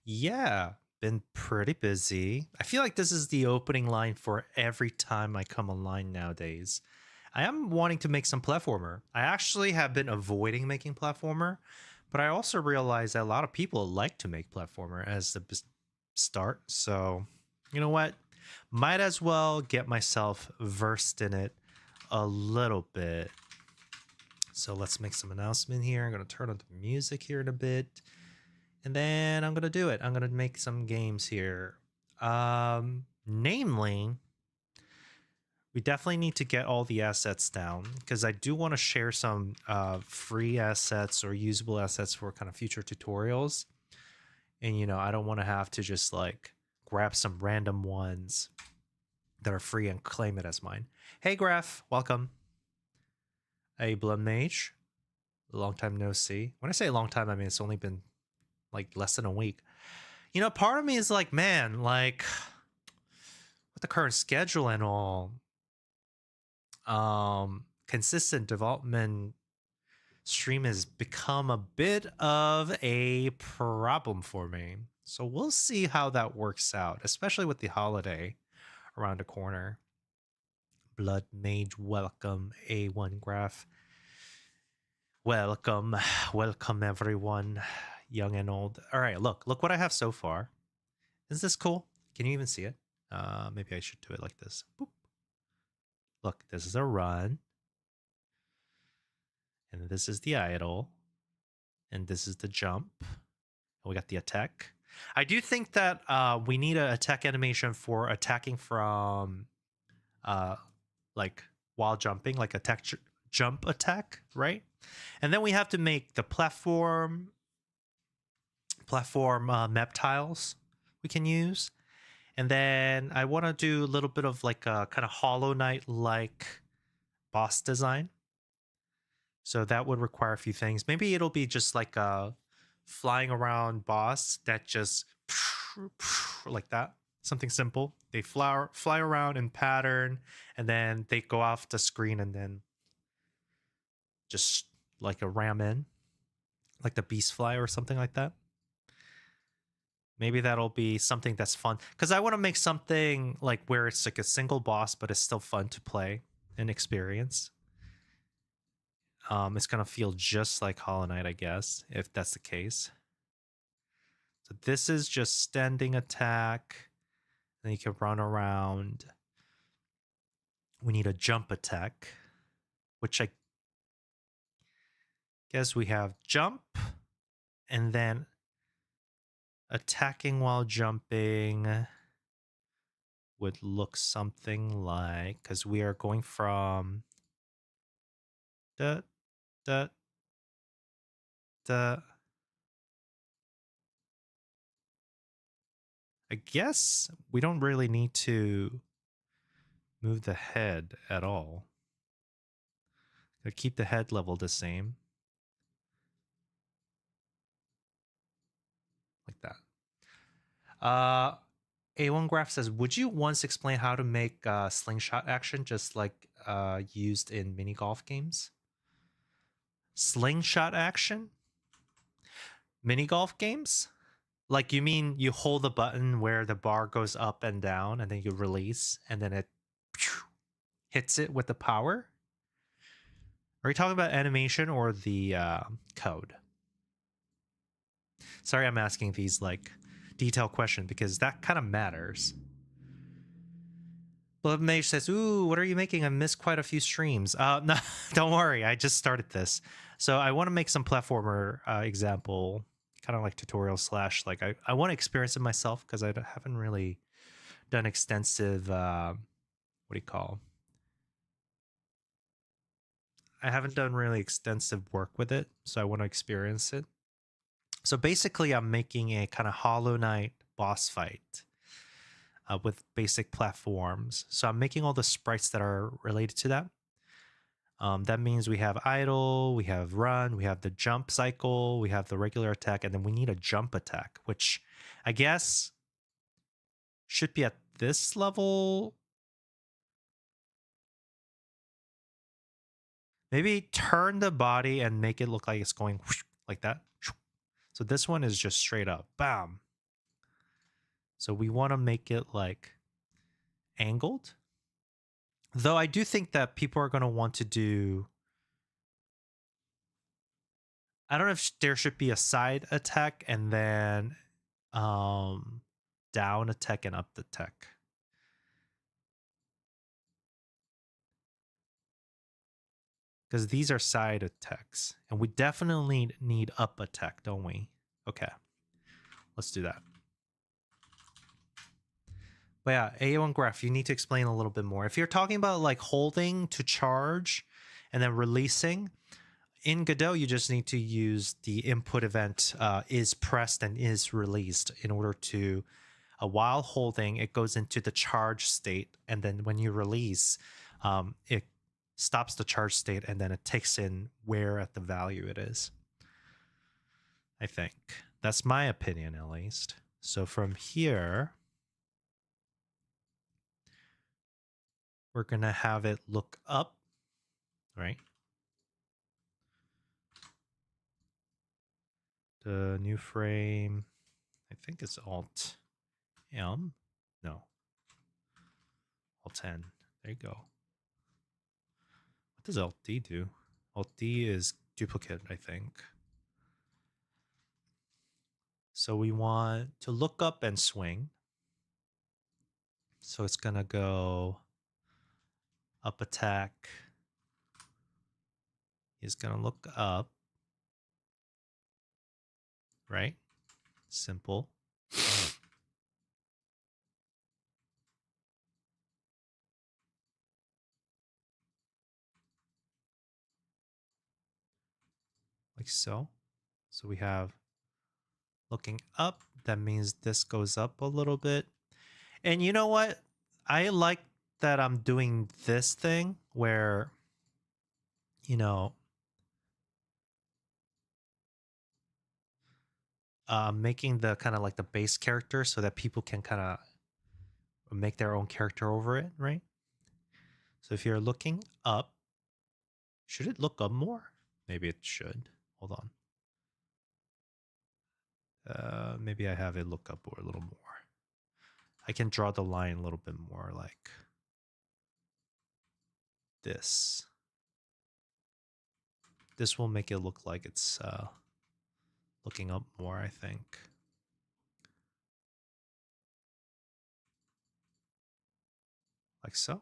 Yeah, been pretty busy. I feel like this is the opening line for every time I come online nowadays. I am wanting to make some platformer. I actually have been avoiding making platformer, but I also realize that a lot of people like to make platformer as the start. So, you know what? Might as well get myself versed in it a little bit. So let's make some announcement here. I'm going to turn on the music here in a bit. And then I'm going to do it. I'm going to make some games here. Namely, we definitely need to get all the assets down because I do want to share some free assets or usable assets for kind of future tutorials. And, I don't want to have to just like grab some random ones that are free and claim it as mine. Hey, Graph, welcome. Hey, Blood Mage. Long time no see. When I say long time, I mean it's only been like less than a week. Part of me is like, man, like with the current schedule and all, consistent development stream has become a bit of a problem for me. So we'll see how that works out, especially with the holiday around the corner. Blood Mage, welcome. A1 Graph, welcome. Welcome, everyone, young and old. All right, look what I have so far. Is this cool? Can you even see it? Maybe I should do it like this. Boop. Look, this is a run. And this is the idle. And this is the jump. And we got the attack. I do think that we need an attack animation for attacking from like while jumping, like attack jump attack, right? And then we have to make the platform map tiles we can use. And then I want to do a little bit of like a kind of Hollow Knight like boss design. So that would require a few things. Maybe it'll be just like a flying around boss that just like that. Something simple. They fly around in pattern, and then they go off the screen and then just like a ram in, like the beast fly or something like that. Maybe that'll be something that's fun because I want to make something like where it's like a single boss, but it's still fun to play and experience. It's gonna feel just like Hollow Knight, I guess, if that's the case. So this is just standing attack. Then you can run around. We need a jump attack, which I guess we have jump and then attacking while jumping would look something like, because we are going from the I guess we don't really need to move the head at all. Keep the head level the same. Like that. A1 Graph says, would you once explain how to make slingshot action just like used in mini golf games? Slingshot action? Mini golf games? Like, you mean you hold the button where the bar goes up and down and then you release and then it hits it with the power? Are you talking about animation or the code? Sorry, I'm asking these like detailed questions because that kind of matters. Blood Mage says, ooh, what are you making? I missed quite a few streams. No, don't worry. I just started this. So I want to make some platformer example, kind of like tutorial slash, like I want to experience it myself because I haven't really done extensive, what do you call? I haven't done really extensive work with it. So I want to experience it. So basically I'm making a kind of Hollow Knight boss fight. With basic platforms. So I'm making all the sprites that are related to that. That means we have idle, we have run, we have the jump cycle, we have the regular attack, and then we need a jump attack, which I guess should be at this level. Maybe turn the body and make it look like it's going like that. So this one is just straight up, bam. So we want to make it like angled. Though I do think that people are going to want to do, I don't know if there should be a side attack and then um down attack and up the tech. Because these are side attacks. And we definitely need up attack, don't we? Okay. Let's do that. But yeah, A1 graph, you need to explain a little bit more. If you're talking about like holding to charge and then releasing, in Godot, you just need to use the input event is pressed and is released in order to, while holding, it goes into the charge state. And then when you release, it stops the charge state and then it takes in where at the value it is. I think. That's my opinion, at least. So from here, we're going to have it look up, right? The new frame, I think it's Alt M. No, Alt N. There you go. What does Alt D do? Alt D is duplicate, I think. So we want to look up and swing. So it's going to go up attack. He's going to look up, right? Simple. Like so. So we have looking up. That means this goes up a little bit. And you know what? I like that I'm doing this thing where, you know, making the kind of like the base character so that people can kind of make their own character over it, right? So if you're looking up, should it look up more? Maybe it should. Hold on. Maybe I have it look up a little more. I can draw the line a little bit more like this. This will make it look like it's looking up more, I think. Like so.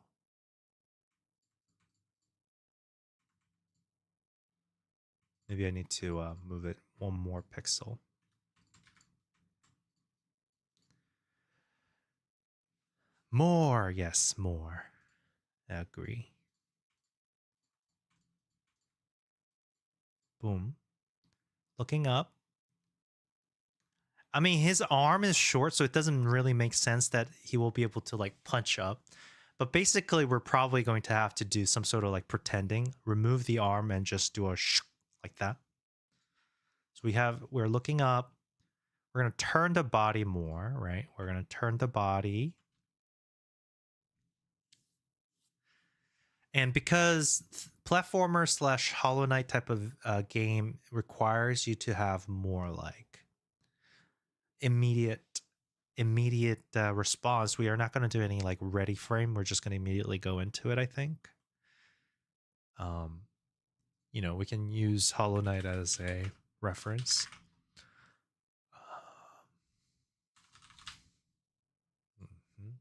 Maybe I need to move it one more pixel. More, yes, more. I agree. Boom. Looking up. I mean, his arm is short, so it doesn't really make sense that he will be able to like punch up. But basically, we're probably going to have to do some sort of like pretending, remove the arm and just do a sh like that. So we're looking up. We're going to turn the body more, right? We're going to turn the body. And because platformer / Hollow Knight type of game requires you to have more like immediate response, we are not going to do any like ready frame. We're just going to immediately go into it, I think. You know, we can use Hollow Knight as a reference. Mhm.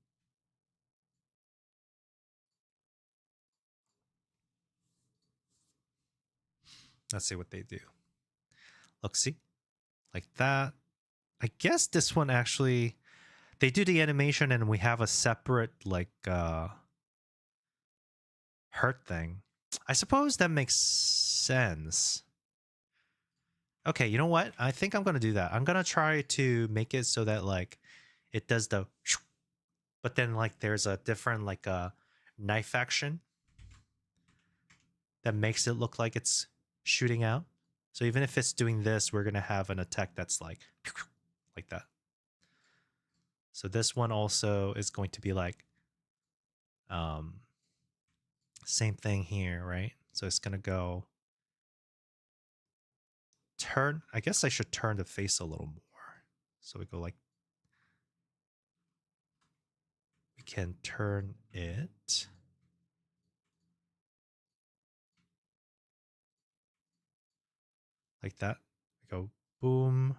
Let's see what they do. Look, see, like that. I guess this one actually, they do the animation and we have a separate like hurt thing. I suppose that makes sense. Okay, you know what? I think I'm going to do that. I'm going to try to make it so that like it does the, but then like there's a different like a knife action that makes it look like it's shooting out. So even if it's doing this, we're going to have an attack that's like that. So this one also is going to be like same thing here, right? So it's going to go turn. I guess I should turn the face a little more. So we go like can turn it like that. Go boom,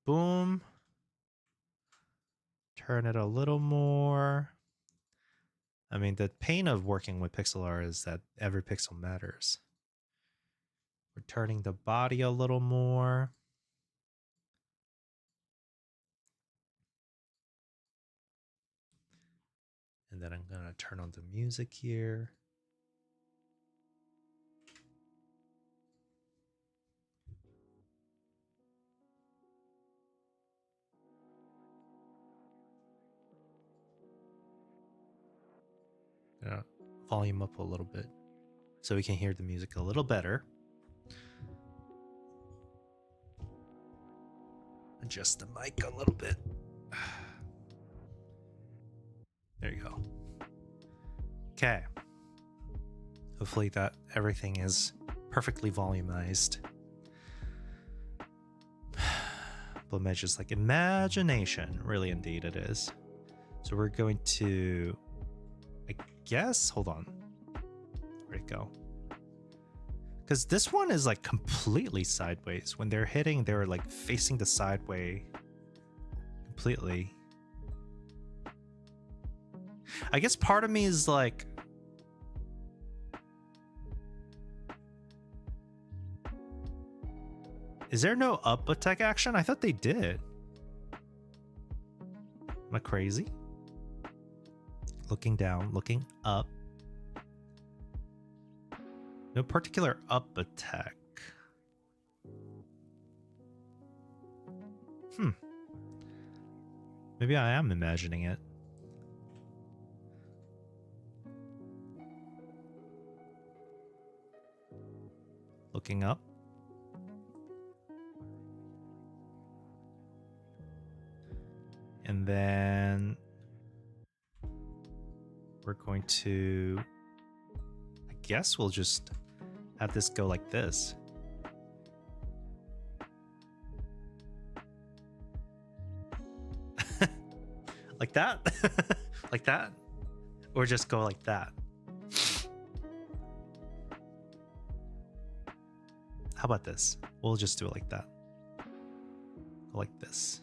boom. Turn it a little more. I mean, the pain of working with pixel art is that every pixel matters. We're turning the body a little more. And then I'm going to turn on the music here. Volume up a little bit so we can hear the music a little better. Adjust the mic a little bit. There you go. Okay. Hopefully that everything is perfectly volumized. But just like imagination, really indeed it is. So we're going to, I guess, hold on. Where'd it go? Because this one is like completely sideways. When they're hitting, they're like facing the sideway completely. I guess part of me is like, is there no up attack action? I thought they did. Am I crazy? Looking down, looking up. No particular up attack. Maybe I am imagining it. Looking up. And then we're going to, I guess we'll just have this go like this. Like that? Like that? Or just go like that? How about this? We'll just do it like that. Go like this.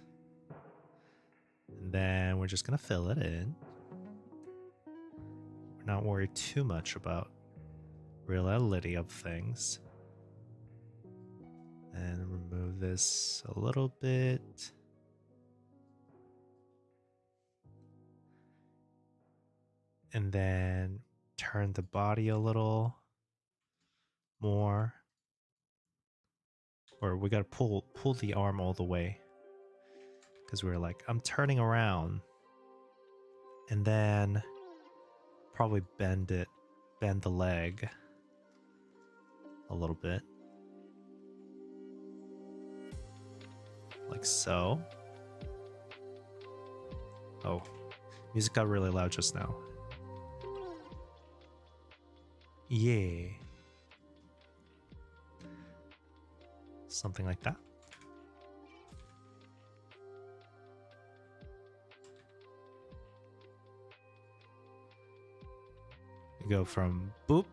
And then we're just going to fill it in. We're not worried too much about reality of things. And remove this a little bit. And then turn the body a little more. Or we gotta pull the arm all the way. Because we're like, I'm turning around. And then probably bend the leg a little bit. Like so. Oh, music got really loud just now. Yeah. Something like that. You go from boop,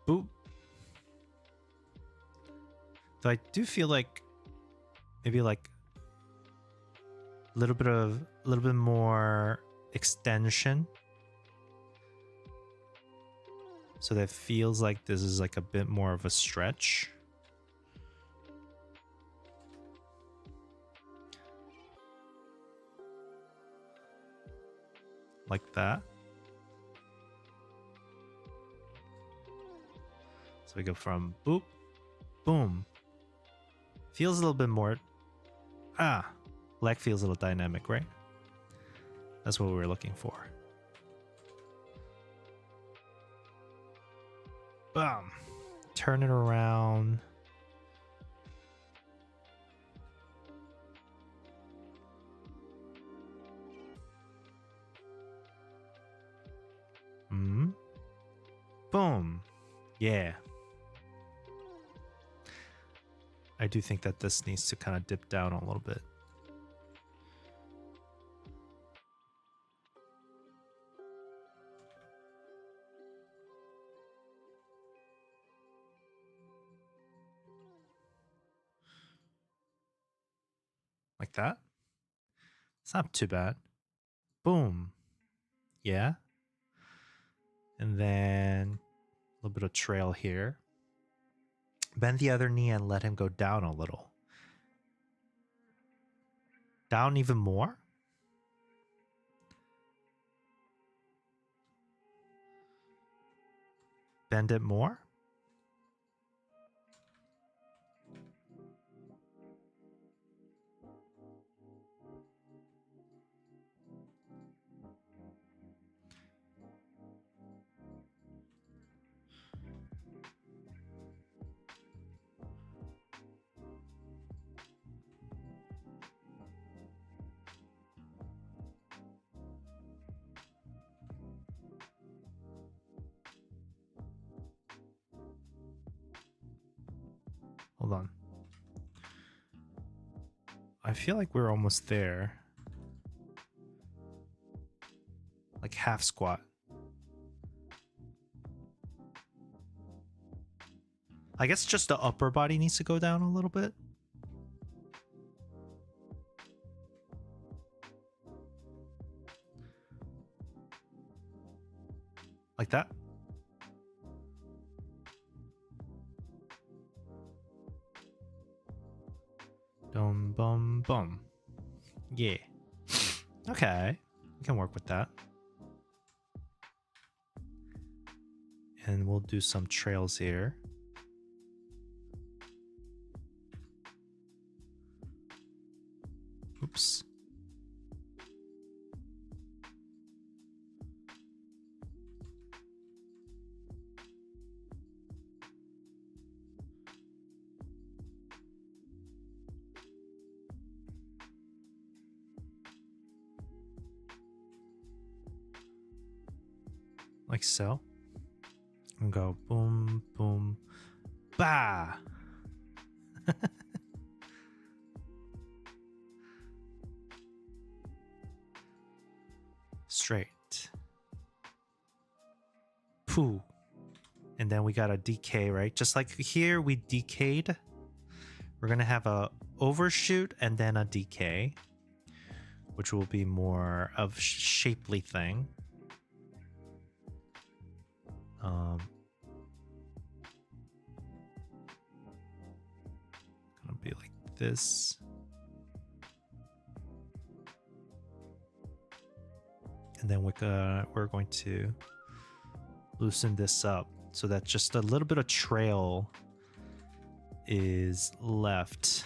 boop. So I do feel like maybe like a little bit more extension. So that feels like this is like a bit more of a stretch. Like that. So we go from boop, boom. Feels a little bit more, leg feels a little dynamic, right? That's what we were looking for. Boom. Turn it around. Boom. Yeah. I do think that this needs to kind of dip down a little bit. like that. It's not too bad. Boom. Yeah. And then a little bit of trail here. Bend the other knee and let him go down a little. Down even more? Bend it more? Hold on. I feel like we're almost there. Like half squat. I guess just the upper body needs to go down a little bit. Like that. Dum bum bum. Yeah. Okay. We can work with that. And we'll do some trails here. Oops. Like so. And go boom, boom, bah. Straight. Poo. And then we got a decay, right? Just like here we decayed. We're going to have a overshoot and then a decay, which will be more of shapely thing. Gonna be like this. And then we're going to loosen this up so that just a little bit of trail is left.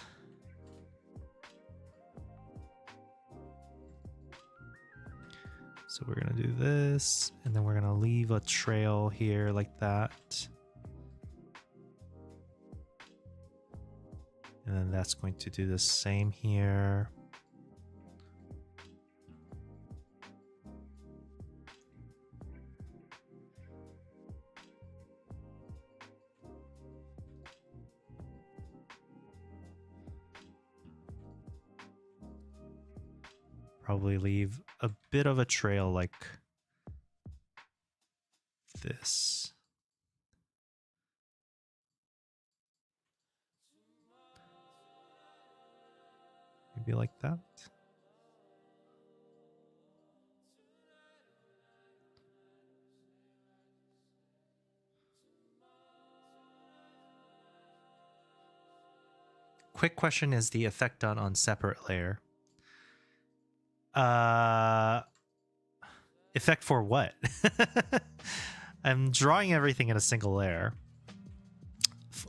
So we're gonna do this, and then we're gonna leave a trail here like that. And then that's going to do the same here. Probably leave a bit of a trail like this. Maybe like that. Quick question, is the effect done on separate layer? Effect for what? I'm drawing everything in a single layer.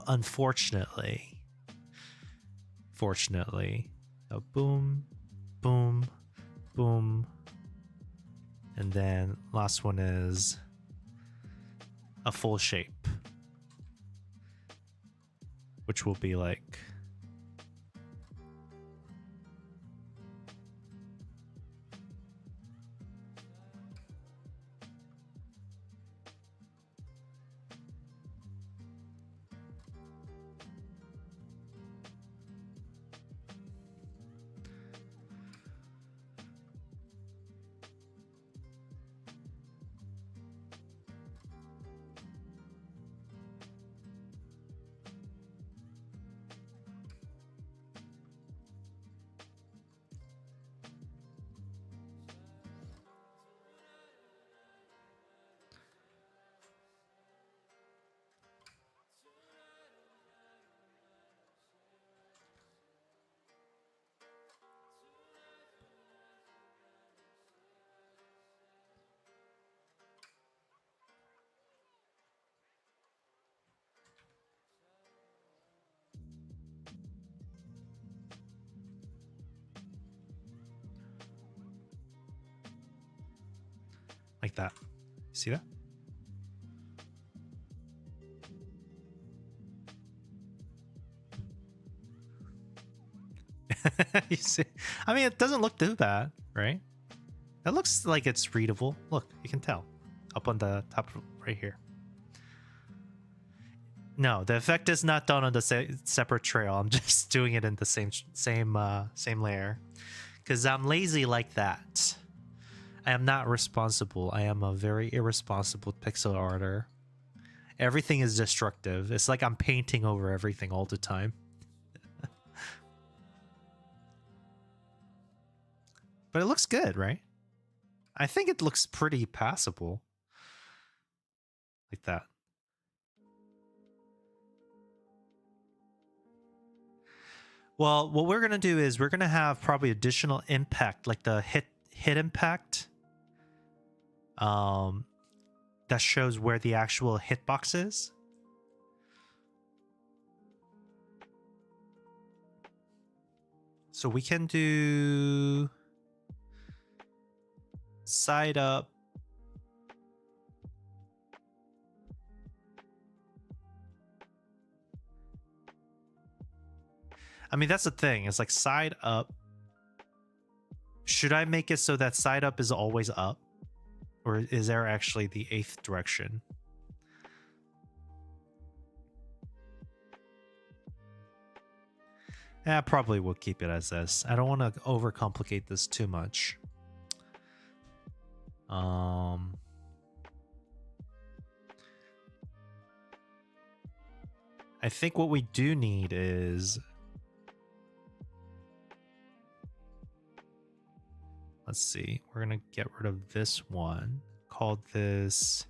Unfortunately. Fortunately. So boom, boom, boom. And then last one is a full shape, which will be like that. See that? You see? I mean, it doesn't look too bad, right? It looks like it's readable. Look, you can tell. Up on the top right here. No, the effect is not done on the separate trail. I'm just doing it in the same layer. Because I'm lazy like that. I am not responsible. I am a very irresponsible pixel arter. Everything is destructive. It's like I'm painting over everything all the time. But it looks good, right? I think it looks pretty passable. Like that. Well, what we're going to do is we're going to have probably additional impact, like the hit impact. That shows where the actual hitbox is. So we can do side up. I mean, that's the thing. It's like side up. Should I make it so that side up is always up? Or is there actually the 8th direction? Yeah, probably will keep it as this. I don't want to overcomplicate this too much. I think what we do need is... Let's see. We're going to get rid of this one. Call this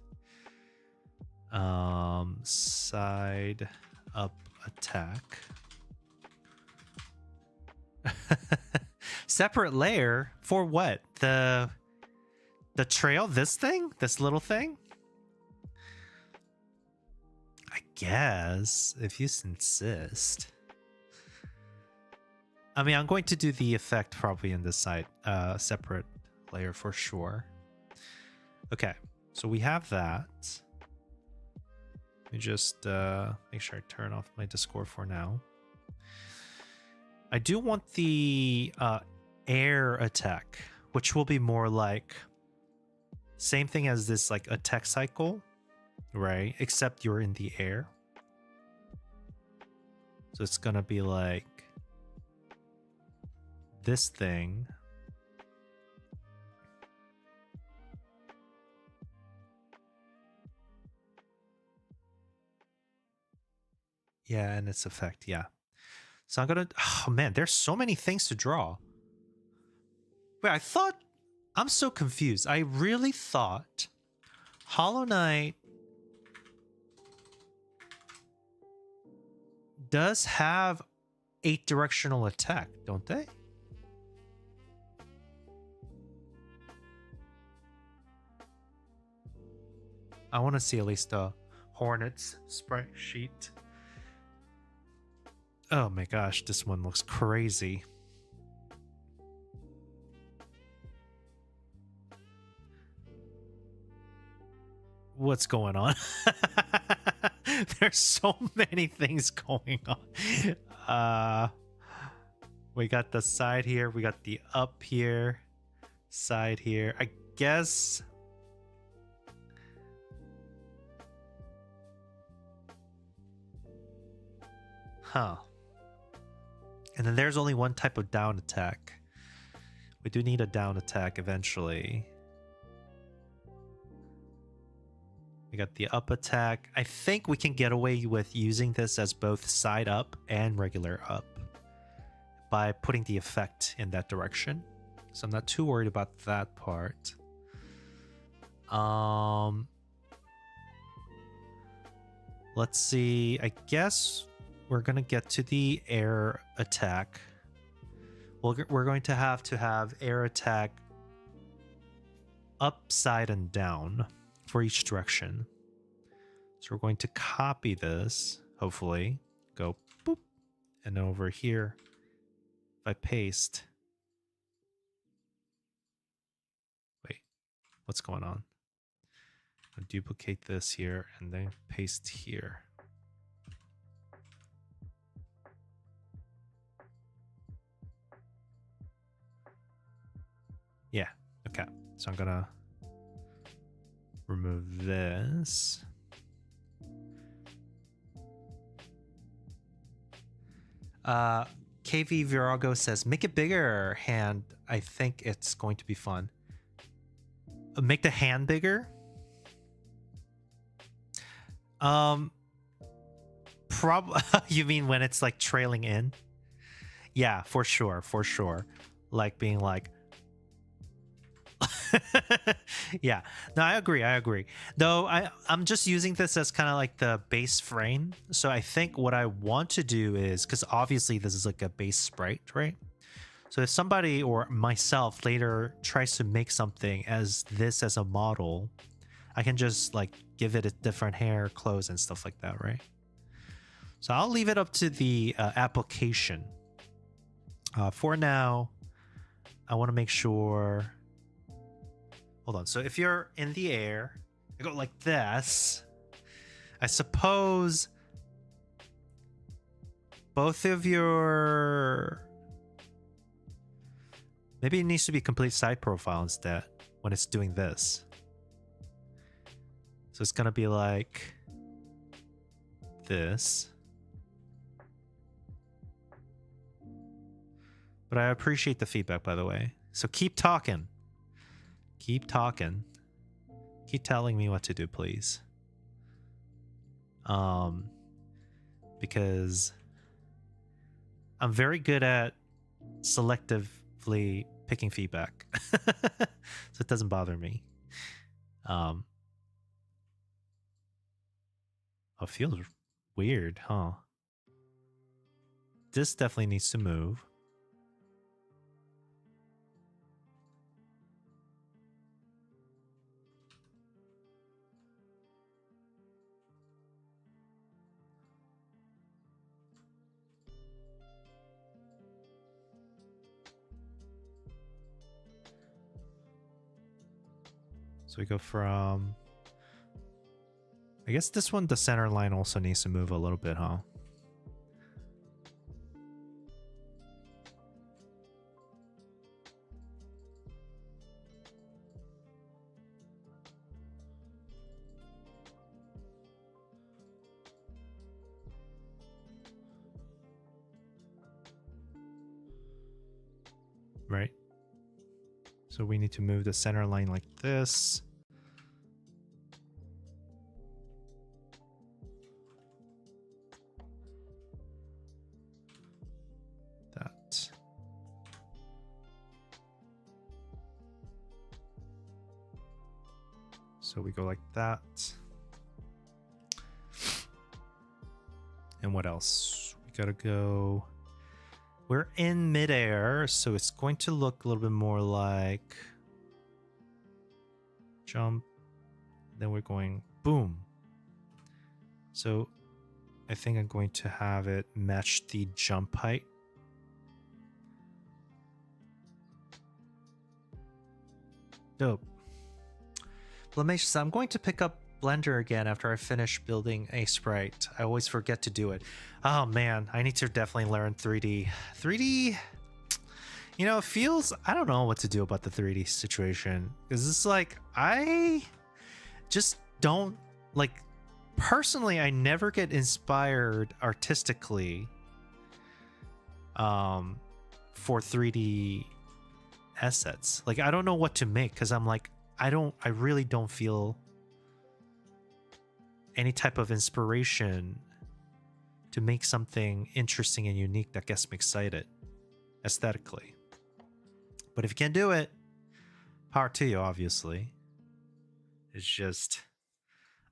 side up attack. Separate layer for what? The trail? This thing? This little thing? I guess, if you insist. I mean, I'm going to do the effect probably in this side, separate layer for sure. Okay, so we have that. Let me just make sure I turn off my Discord for now. I do want the air attack, which will be more like same thing as this like attack cycle, right? Except you're in the air. So it's gonna be like this thing. Yeah, and its effect, yeah. So I'm gonna, oh man, there's so many things to draw. Wait, I thought, I'm so confused. I really thought Hollow Knight does have 8 directional attack, don't they? I want to see at least the Hornets sprite sheet. Oh my gosh, this one looks crazy. What's going on? There's so many things going on. We got the side here, we got the up here, side here. I guess huh. And then there's only one type of down attack. We do need a down attack eventually. We got the up attack. I think we can get away with using this as both side up and regular up by putting the effect in that direction. So I'm not too worried about that part. Let's see. I guess we're going to get to the air attack. We're going to have air attack upside and down for each direction. So we're going to copy this, hopefully. Go boop. And then over here, if I paste. Wait, what's going on? I'll duplicate this here and then paste here. Yeah, okay. So I'm gonna remove this. KV Virago says, make it bigger, hand. I think it's going to be fun. Make the hand bigger? You mean when it's like trailing in? Yeah, for sure, for sure. Like being like, yeah, no, I agree. Though I'm just using this as kind of like the base frame. So I think what I want to do is, because obviously this is like a base sprite, right? So if somebody or myself later tries to make something as this as a model, I can just like give it a different hair, clothes, and stuff like that, right? So I'll leave it up to the application. For now, I want to make sure. Hold on. So if you're in the air, I go like this. I suppose both of your... Maybe it needs to be complete side profile instead when it's doing this. So it's going to be like this. But I appreciate the feedback, by the way. So keep talking. Keep talking. Keep telling me what to do, please. Because I'm very good at selectively picking feedback. So it doesn't bother me. Oh, it feels weird, huh? This definitely needs to move. So we go from... I guess this one, the center line also needs to move a little bit, huh? Right? So we need to move the center line like this. That. So we go like that. And what else? We gotta go... We're in midair, so it's going to look a little bit more like... Jump. Then we're going boom. So I think I'm going to have it match the jump height. Dope. Blamesh, I'm going to pick up Blender again after I finish building a sprite. I always forget to do it. Oh man, I need to definitely learn 3D. 3D, you know, it feels... I don't know what to do about the 3D situation. Because it's like, I just don't... Like, personally, I never get inspired artistically for 3D assets. Like, I don't know what to make because I'm like, I really don't feel any type of inspiration to make something interesting and unique that gets me excited aesthetically. But if you can do it, power to you, obviously. It's just,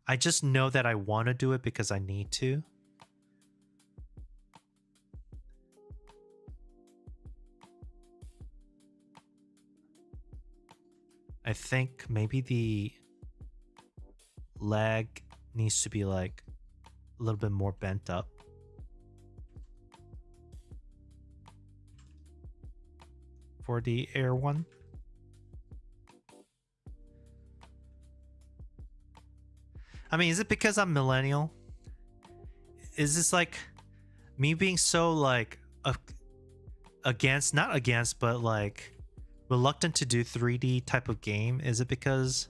I just know that I want to do it because I need to. I think maybe the leg needs to be like a little bit more bent up. For the air one. I mean, is it because I'm millennial? Is this like me being so like against, not against, but like reluctant to do 3D type of game? Is it because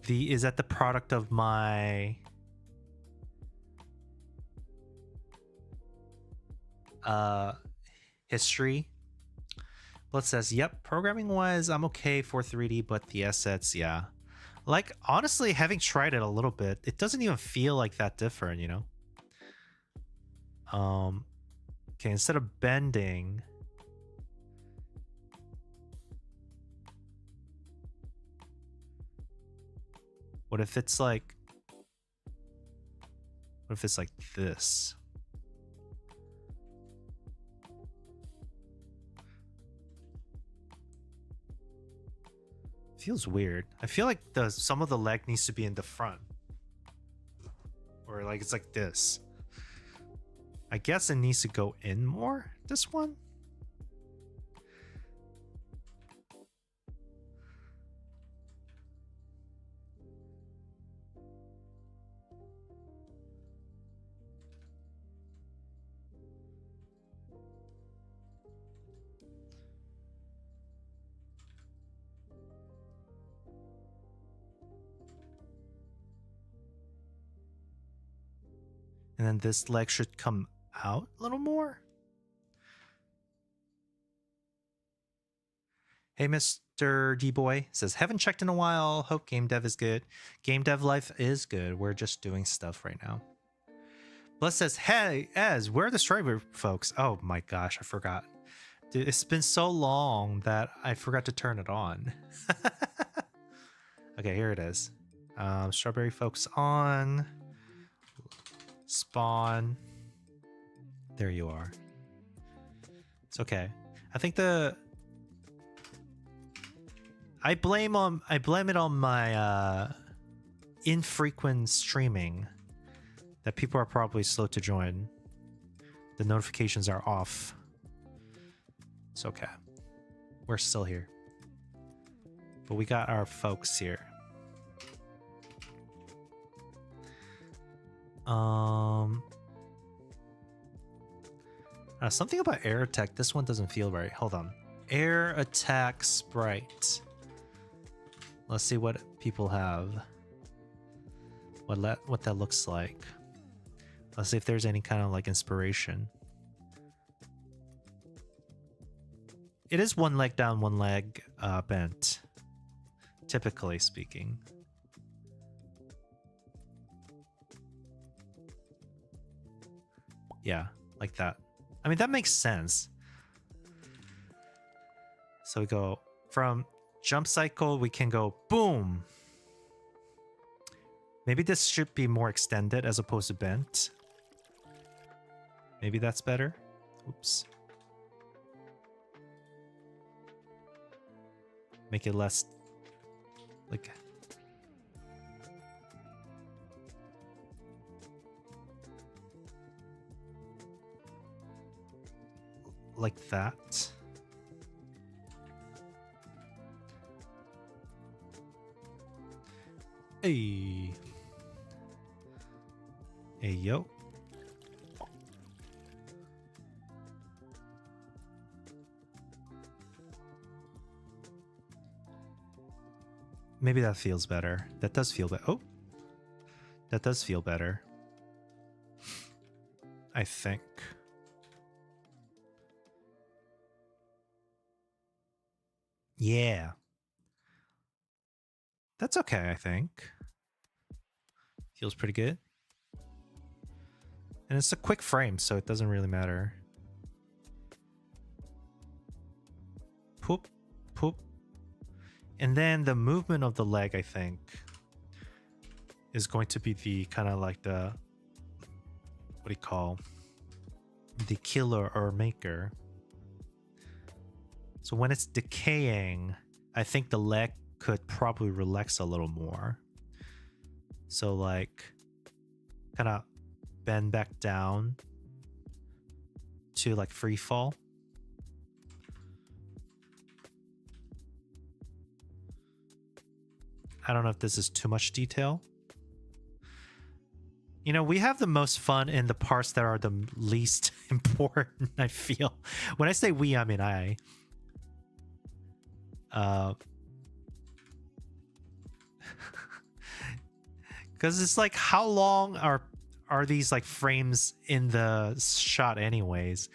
is that the product of my history? Blood says, yep, programming wise I'm okay for 3D, but the assets, yeah. Like, honestly, having tried it a little bit, it doesn't even feel like that different, you know? Okay, instead of bending, what if it's like this? Feels weird. I feel like some of the leg needs to be in the front. Or like it's like this. I guess it needs to go in more, this one? And then this leg should come out a little more. Hey, Mr. D-Boy says, haven't checked in a while. Hope game dev is good. Game dev life is good. We're just doing stuff right now. Bless says, hey, Ez, where are the Strawberry folks? Oh my gosh, I forgot. Dude, it's been so long that I forgot to turn it on. Okay, here it is. Strawberry folks on. Spawn. There you are. It's okay. I think I blame it on my infrequent streaming that people are probably slow to join. The notifications are off. It's okay. We're still here. But we got our folks here. Something about air attack. This one doesn't feel right. Hold on. Air attack sprite. Let's see what people have. What that looks like. Let's see if there's any kind of like inspiration. It is one leg down, one leg bent. Typically speaking. Yeah, like that. I mean, that makes sense. So we go from jump cycle, we can go boom. Maybe this should be more extended as opposed to bent. Maybe that's better. Oops. Make it less like that. Hey. Hey, yo. Maybe that feels better. That does feel better. Oh. That does feel better. I think. Yeah. That's okay, I think. Feels pretty good. And it's a quick frame, so it doesn't really matter. Poop, poop. And then the movement of the leg, I think, is going to be the kind of like the, what do you call, the killer or maker. So when it's decaying, I think the leg could probably relax a little more. So like kind of bend back down to like free fall. I don't know if this is too much detail. You know, we have the most fun in the parts that are the least important, I feel. When I say we, I mean I. Because it's like, how long are these like frames in the shot anyways?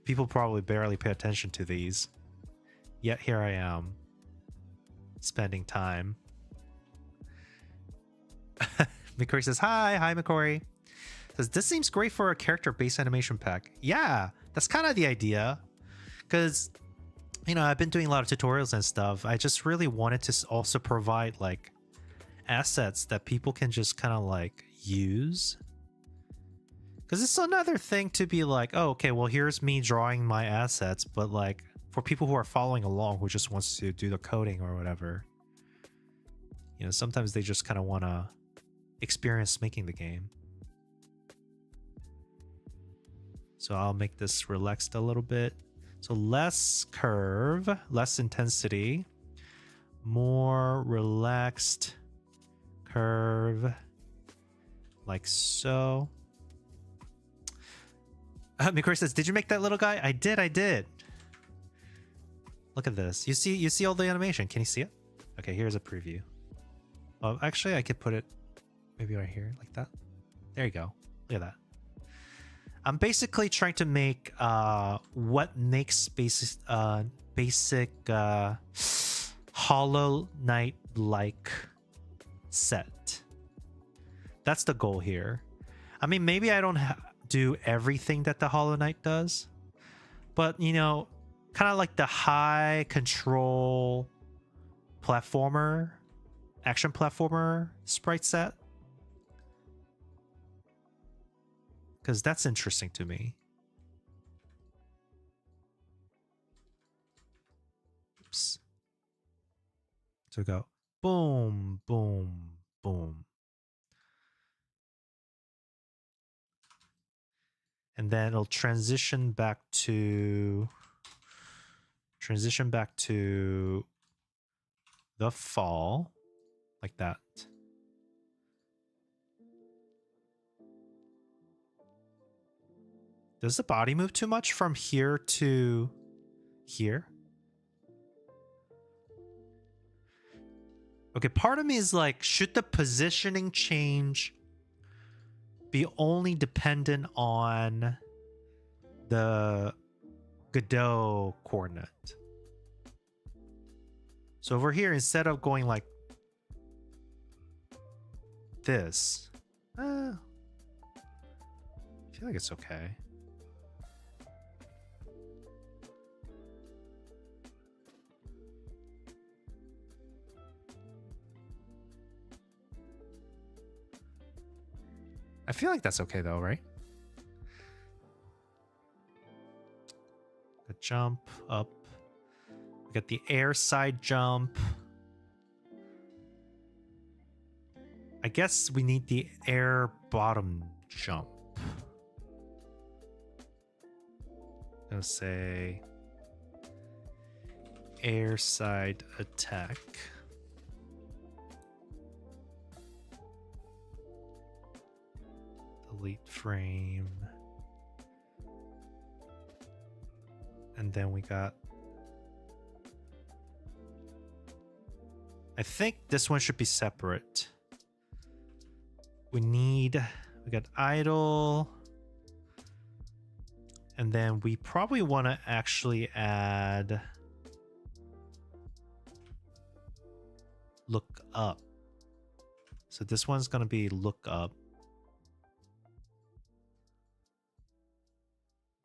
People probably barely pay attention to these. Yet here I am, spending time. McCory says, hi McCory. Says, this seems great for a character-based animation pack. Yeah, that's kind of the idea. Because, you know, I've been doing a lot of tutorials and stuff. I just really wanted to also provide, like, assets that people can just kind of, like, use. Because it's another thing to be like, oh, okay, well, here's me drawing my assets. But, like, for people who are following along, who just wants to do the coding or whatever, you know, sometimes they just kind of want to experience making the game. So I'll make this relaxed a little bit. So less curve, less intensity, more relaxed curve, like so. Mikori says, did you make that little guy? I did. Look at this. You see all the animation. Can you see it? Okay, here's a preview. Oh, actually, I could put it maybe right here, like that. There you go. Look at that. I'm basically trying to make what makes basic Hollow Knight-like set. That's the goal here. I mean, maybe I don't do everything that the Hollow Knight does, but you know, kind of like the high control platformer, action platformer sprite set. Because that's interesting to me. Oops. So go boom, boom, boom. And then it'll transition back to the fall, like that. Does the body move too much from here to here? Okay, part of me is like, should the positioning change be only dependent on the Godot coordinate? So over here, instead of going like this, I feel like it's okay. I feel like that's okay though, right? The jump up. We got the air side jump. I guess we need the air bottom jump. I'll say air side attack. Delete frame. And then we got, I think this one should be separate. We got idle. And then we probably want to actually add look up. So this one's going to be look up.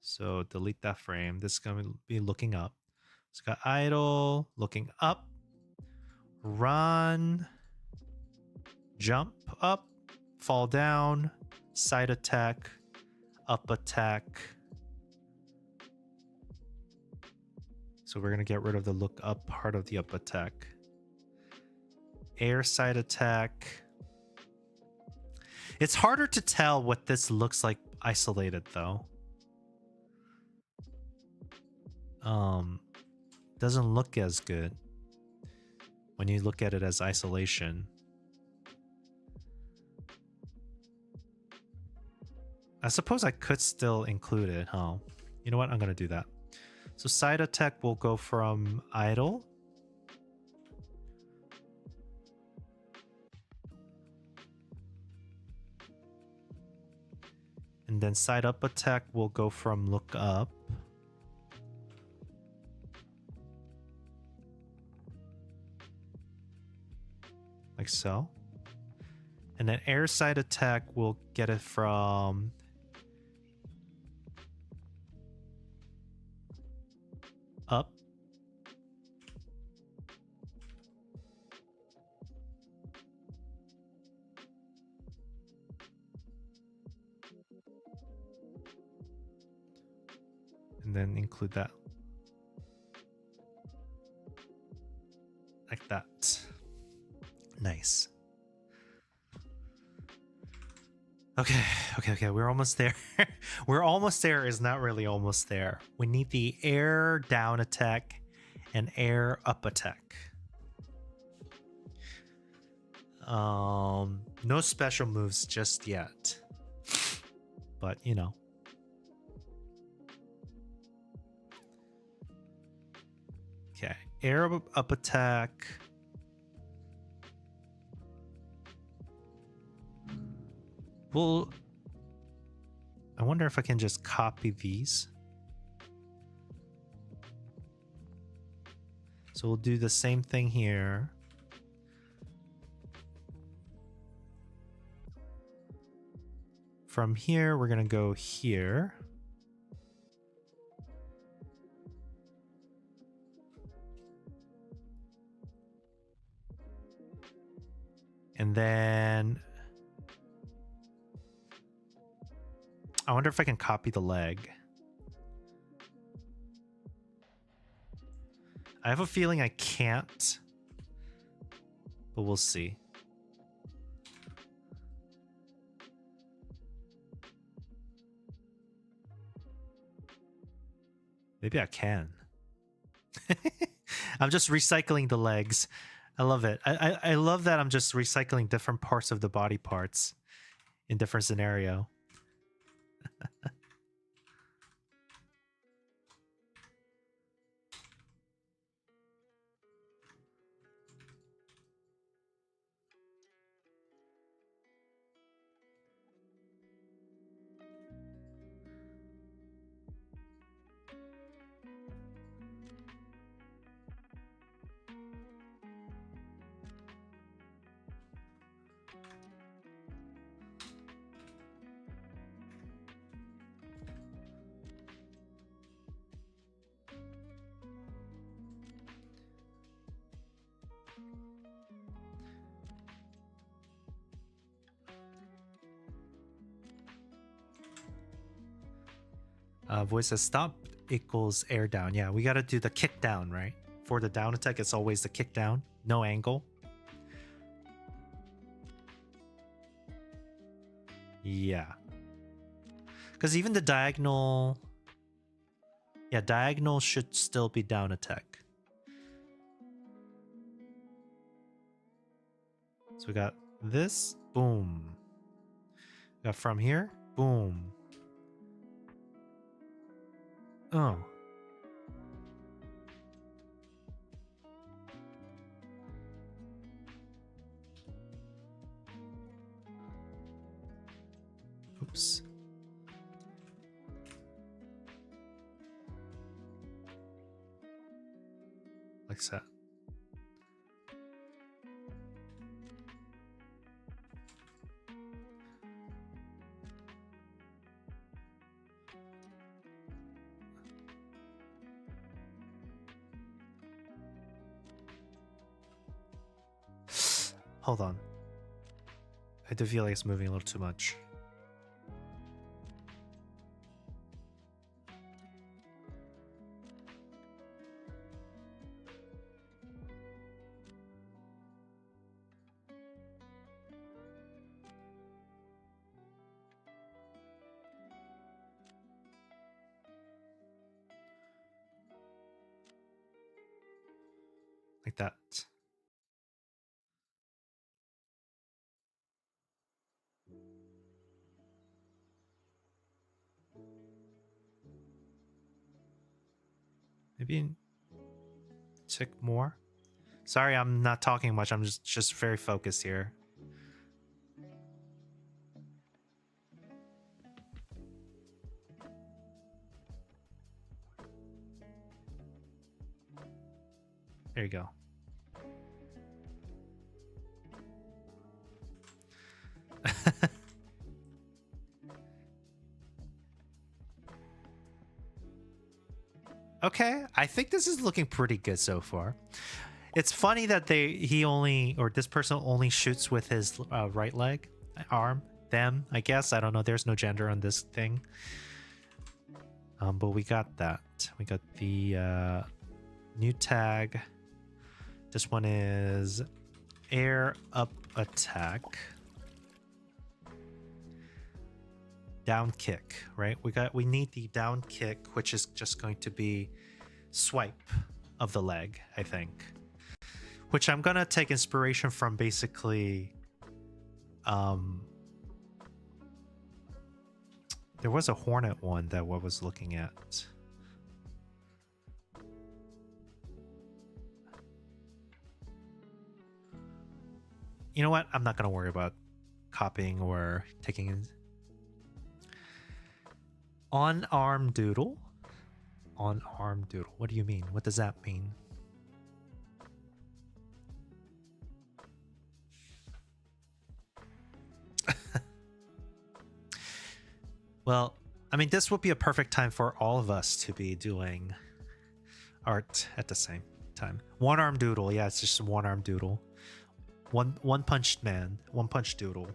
So delete that frame. This is going to be looking up. It's got idle, looking up, run, jump up, fall down, side attack, up attack. So we're going to get rid of the look up part of the up attack. Air side attack. It's harder to tell what this looks like isolated though. Doesn't look as good when you look at it as isolation. I suppose I could still include it, huh? You know what? I'm going to do that. So side attack will go from idle. And then side up attack will go from look up. Like so. And then air side attack will get it from up. And then include that. Like that. Nice. Okay, we're almost there. We're almost there is not really almost there. We need the air down attack and air up attack. No special moves just yet. But, you know. Okay, air up attack. Well, I wonder if I can just copy these. So we'll do the same thing here. From here, we're going to go here. And then I wonder if I can copy the leg. I have a feeling I can't, but we'll see. Maybe I can. I'm just recycling the legs. I love it. I love that I'm just recycling different parts of the body parts in different scenario. Voice says stop equals air down. Yeah, we got to do the kick down, right? For the down attack, it's always the kick down. No angle. Yeah. Because even the diagonal... Yeah, diagonal should still be down attack. So we got this. Boom. We got from here. Boom. Oh. Oops. Like that. Hold on. I do feel like it's moving a little too much. Like that. Maybe tick more. Sorry, I'm not talking much. I'm just very focused here. There you go. Okay, I think this is looking pretty good so far. It's funny that this person only shoots with his right leg, arm, them, I guess. I don't know. There's no gender on this thing. But we got that. We got the new tag. This one is air up attack. Down kick, right? We need the down kick, which is just going to be swipe of the leg, I think. Which I'm gonna take inspiration from basically there was a Hornet one that I was looking at. You know what? I'm not gonna worry about copying or taking in. On arm doodle? On arm doodle. What do you mean? What does that mean? Well, I mean, this would be a perfect time for all of us to be doing art at the same time. One arm doodle. Yeah, it's just one arm doodle. One punched man. One punch doodle.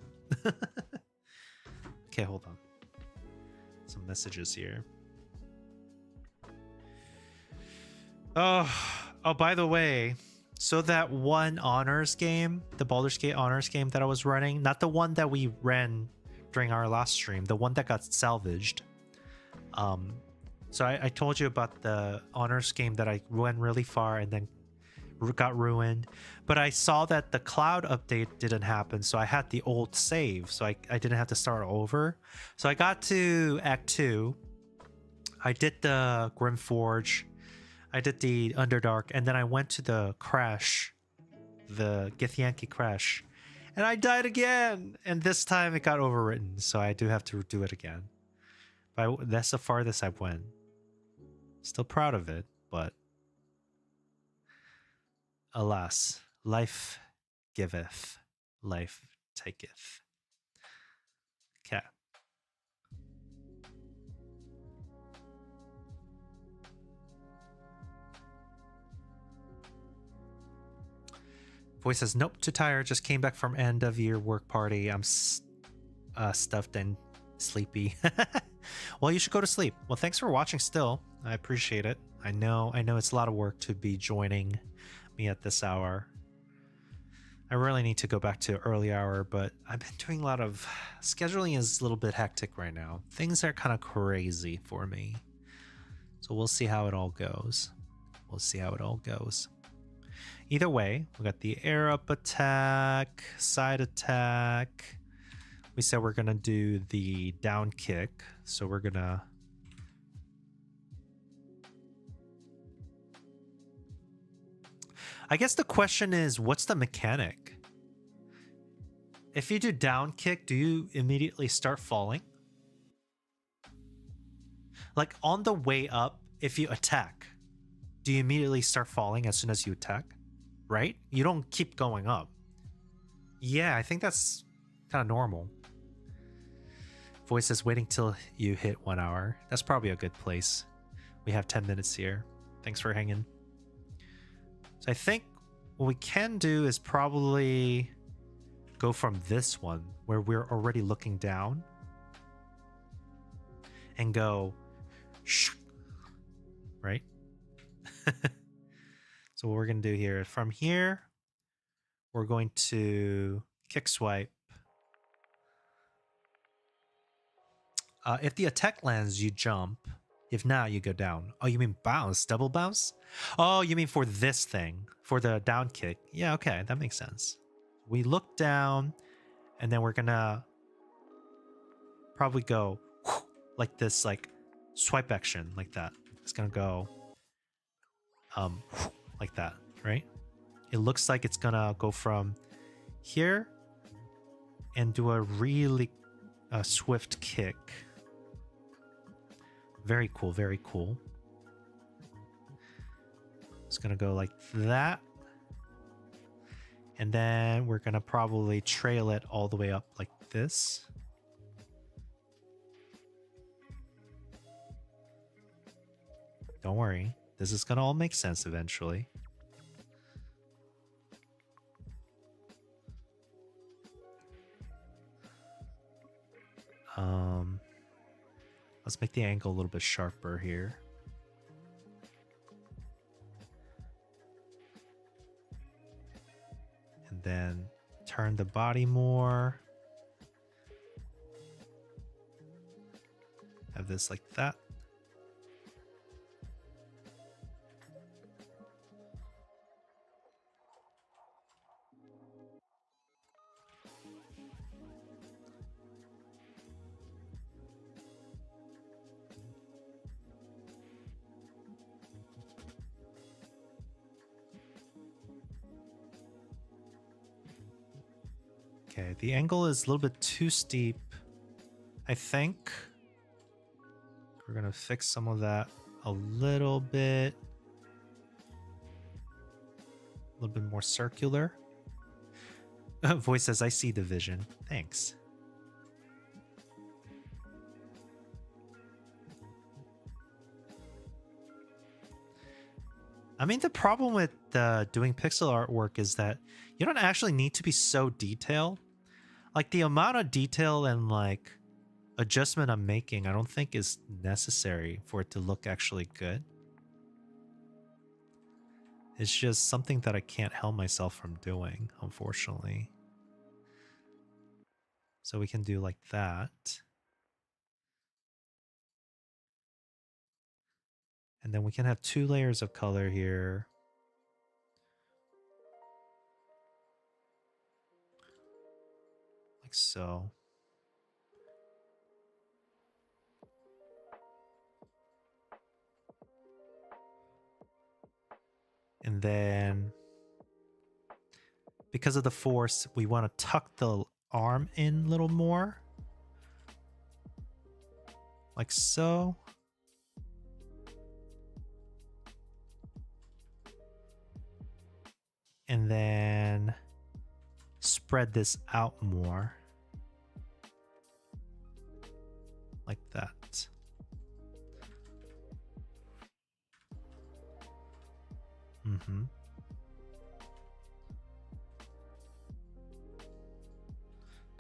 Okay, hold on. Some messages here. Oh, by the way, so that one honors game, the Baldur's Gate honors game that I was running, not the one that we ran during our last stream, the one that got salvaged. So I told you about the honors game that I went really far and then got ruined, but I saw that the cloud update didn't happen, so I had the old save, so I didn't have to start over. So I got to Act 2. I did the Grimforge, I did the Underdark, and then I went to the crash, the Githyanki crash, and I died again, and this time it got overwritten, so I do have to do it again. But that's the farthest I went. Still proud of it, but alas, life giveth, life taketh. Okay. Voice says, nope, too tired. Just came back from end of year work party. I'm stuffed and sleepy. Well, you should go to sleep. Well, thanks for watching still. I appreciate it. I know it's a lot of work to be joining me at this hour. I really need to go back to early hour, but I've been doing a lot of scheduling is a little bit hectic right now. Things are kind of crazy for me. So we'll see how it all goes. We'll see how it all goes. Either way, we got the air up attack, side attack. We said we're gonna do the down kick, so we're gonna I guess the question is, what's the mechanic? If you do down kick, do you immediately start falling? Like on the way up, if you attack, do you immediately start falling as soon as you attack? Right? You don't keep going up. Yeah, I think that's kind of normal. Voice says waiting till you hit 1 hour. That's probably a good place. We have 10 minutes here. Thanks for hanging. So I think what we can do is probably go from this one where we're already looking down and go right. So what we're going to do here, from here, we're going to kick swipe. If the attack lands, you jump. If not, you go down. Oh, you mean bounce? Double bounce? Oh, you mean for this thing. For the down kick. Yeah, okay. That makes sense. We look down, and then we're going to probably go like this, like swipe action, like that. It's going to go like that, right? It looks like it's gonna go from here and do a really swift kick. Very cool, very cool. It's gonna go like that. And then we're gonna probably trail it all the way up like this. Don't worry, this is gonna all make sense eventually. Let's make the angle a little bit sharper here. And then turn the body more. Have this like that. Okay, the angle is a little bit too steep, I think. We're gonna fix some of that a little bit. A little bit more circular. Voice says, I see the vision. Thanks. I mean, the problem with doing pixel artwork is that you don't actually need to be so detailed. Like, the amount of detail and, like, adjustment I'm making, I don't think is necessary for it to look actually good. It's just something that I can't help myself from doing, unfortunately. So we can do like that. And then we can have 2 layers of color here. Like so. And then because of the force, we want to tuck the arm in a little more. Like so. And then spread this out more. Like that. Mm-hmm.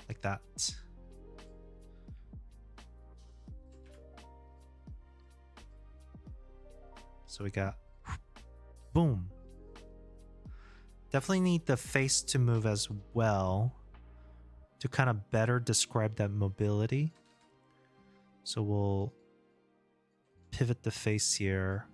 Like that. So we got boom. Definitely need the face to move as well to kind of better describe that mobility. So we'll pivot the face here.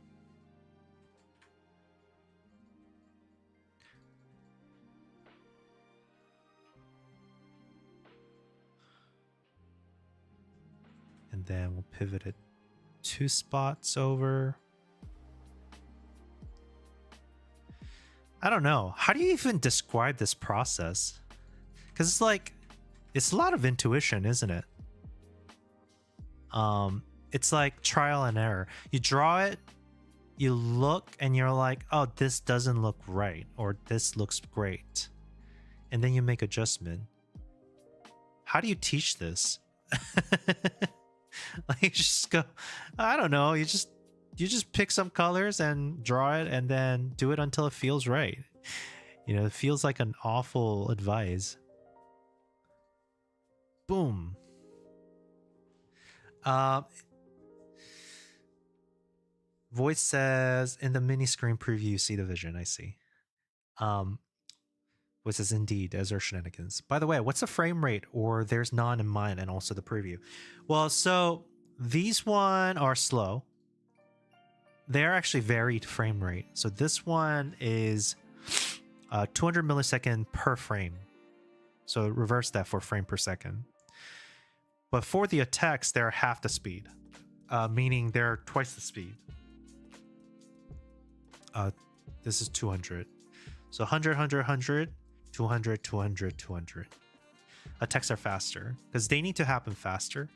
And then we'll pivot it 2 spots over. I don't know. How do you even describe this process? Because it's like, it's a lot of intuition, isn't it? It's like trial and error. You draw it, you look, and you're like, oh, this doesn't look right, or this looks great. And then you make adjustment. How do you teach this? Like, you just go, I don't know, you just pick some colors and draw it and then do it until it feels right. You know, it feels like an awful advice. Boom. Voice says, in the mini screen preview, you see the vision. I see. Voice says, indeed, as are shenanigans. By the way, what's the frame rate? Or there's none in mine and also the preview. Well, so these one are slow. They're actually varied frame rate. So this one is 200 millisecond per frame. So reverse that for frame per second. But for the attacks, they're half the speed, meaning they're twice the speed. Uh, this is 200. So 100, 100, 100, 200, 200, 200. Attacks are faster because they need to happen faster.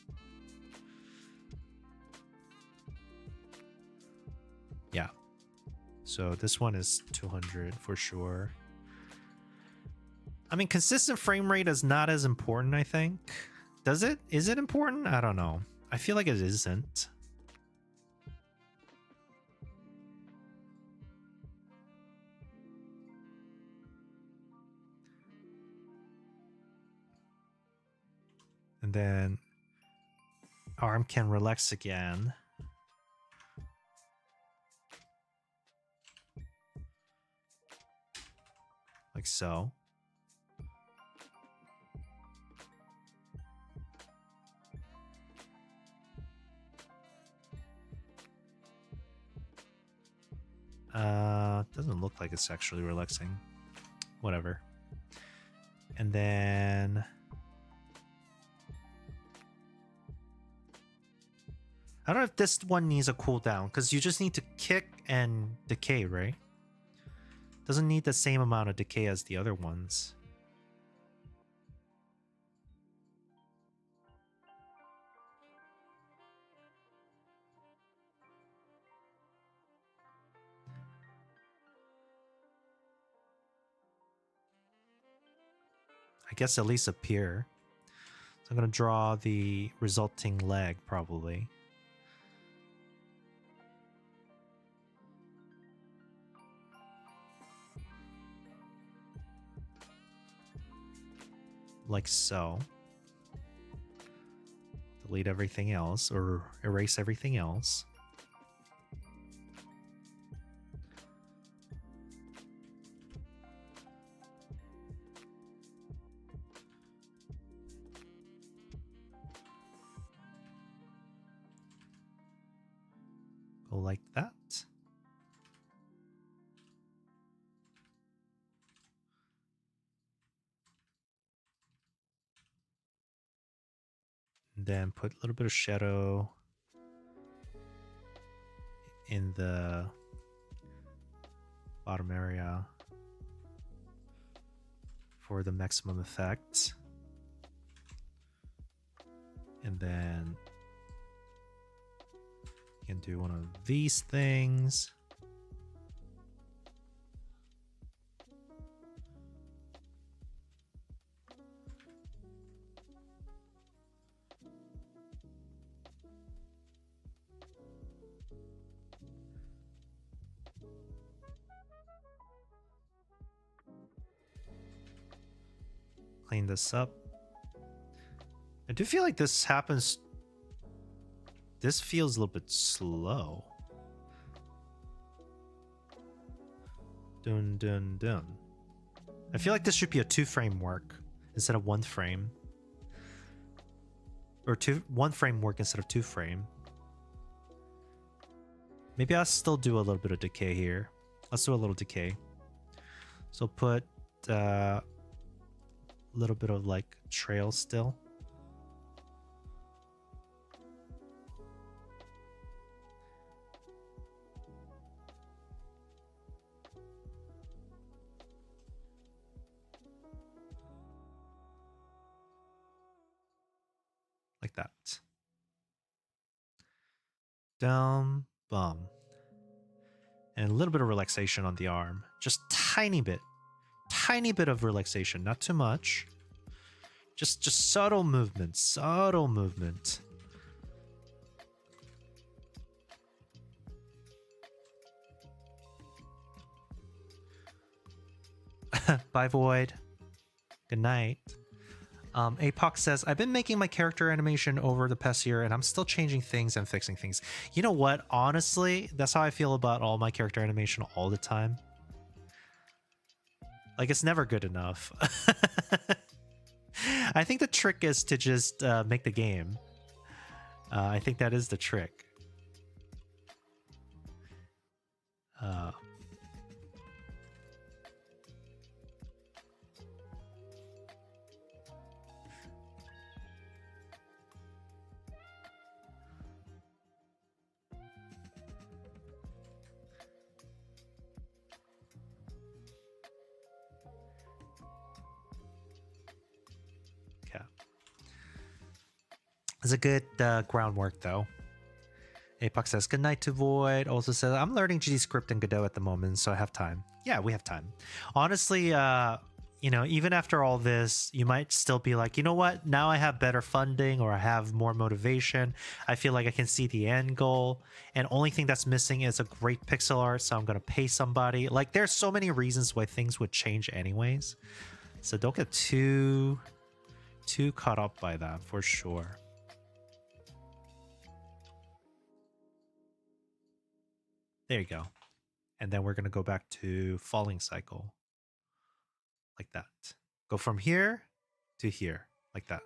Yeah. So this one is 200 for sure. I mean, consistent frame rate is not as important, I think. Does it? Is it important? I don't know. I feel like it isn't. And then arm can relax again. Like so. Doesn't look like it's actually relaxing. Whatever. And then I don't know if this one needs a cooldown because you just need to kick and decay, right? Doesn't need the same amount of decay as the other ones. I guess at least appear. So I'm going to draw the resulting leg, probably. Like so. Delete everything else, or erase everything else. Go like that. And then put a little bit of shadow in the bottom area for the maximum effect. And then you can do one of these things. Clean this up. I do feel like this happens. This feels a little bit slow. Dun dun dun. I feel like this should be a 2-frame work instead of 1 frame. Or 1 frame work instead of 2 frame. Maybe I'll still do a little bit of decay here. Let's do a little decay. So put a little bit of like trail still. Like that. Down, bum. And a little bit of relaxation on the arm. Just tiny bit. Tiny bit of relaxation, not too much. Just subtle movement, subtle movement. Bye, Void. Good night. Apoc says, I've been making my character animation over the past year and I'm still changing things and fixing things. You know what? Honestly, that's how I feel about all my character animation all the time. Like, it's never good enough. I think the trick is to just make the game. I think that is the trick. It's a good groundwork though. Apox says, good night to Void. Also says, I'm learning GDScript and Godot at the moment, so I have time. Yeah, we have time. Honestly, you know, even after all this, you might still be like, you know what? Now I have better funding or I have more motivation. I feel like I can see the end goal. And only thing that's missing is a great pixel art, so I'm going to pay somebody. Like, there's so many reasons why things would change anyways. So don't get too caught up by that, for sure. There you go. And then we're going to go back to falling cycle. Like that. Go from here to here. Like that.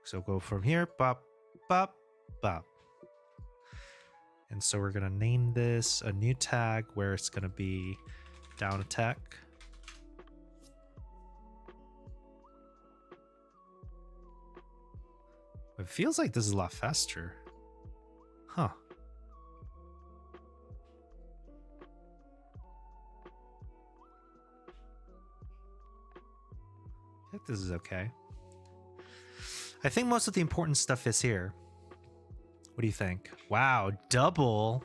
So go from here. Bop, bop, bop. And so we're going to name this a new tag where it's going to be down attack. It feels like this is a lot faster. Huh. I think this is okay. I think most of the important stuff is here. What do you think? Wow, double.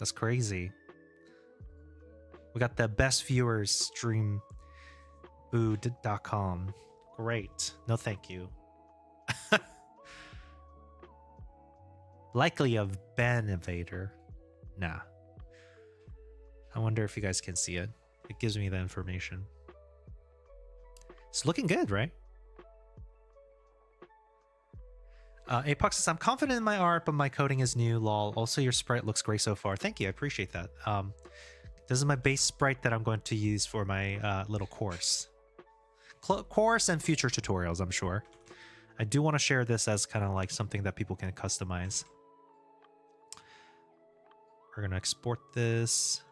That's crazy. We got the best viewers stream boo.com. Great. No, thank you. Likely of Ben Invader. Nah. I wonder if you guys can see it. It gives me the information. It's looking good, right? Apox says, I'm confident in my art, but my coding is new, lol. Also, your sprite looks great so far. Thank you, I appreciate that. This is my base sprite that I'm going to use for my little course. Course and future tutorials, I'm sure. I do want to share this as kind of like something that people can customize. We're going to export this.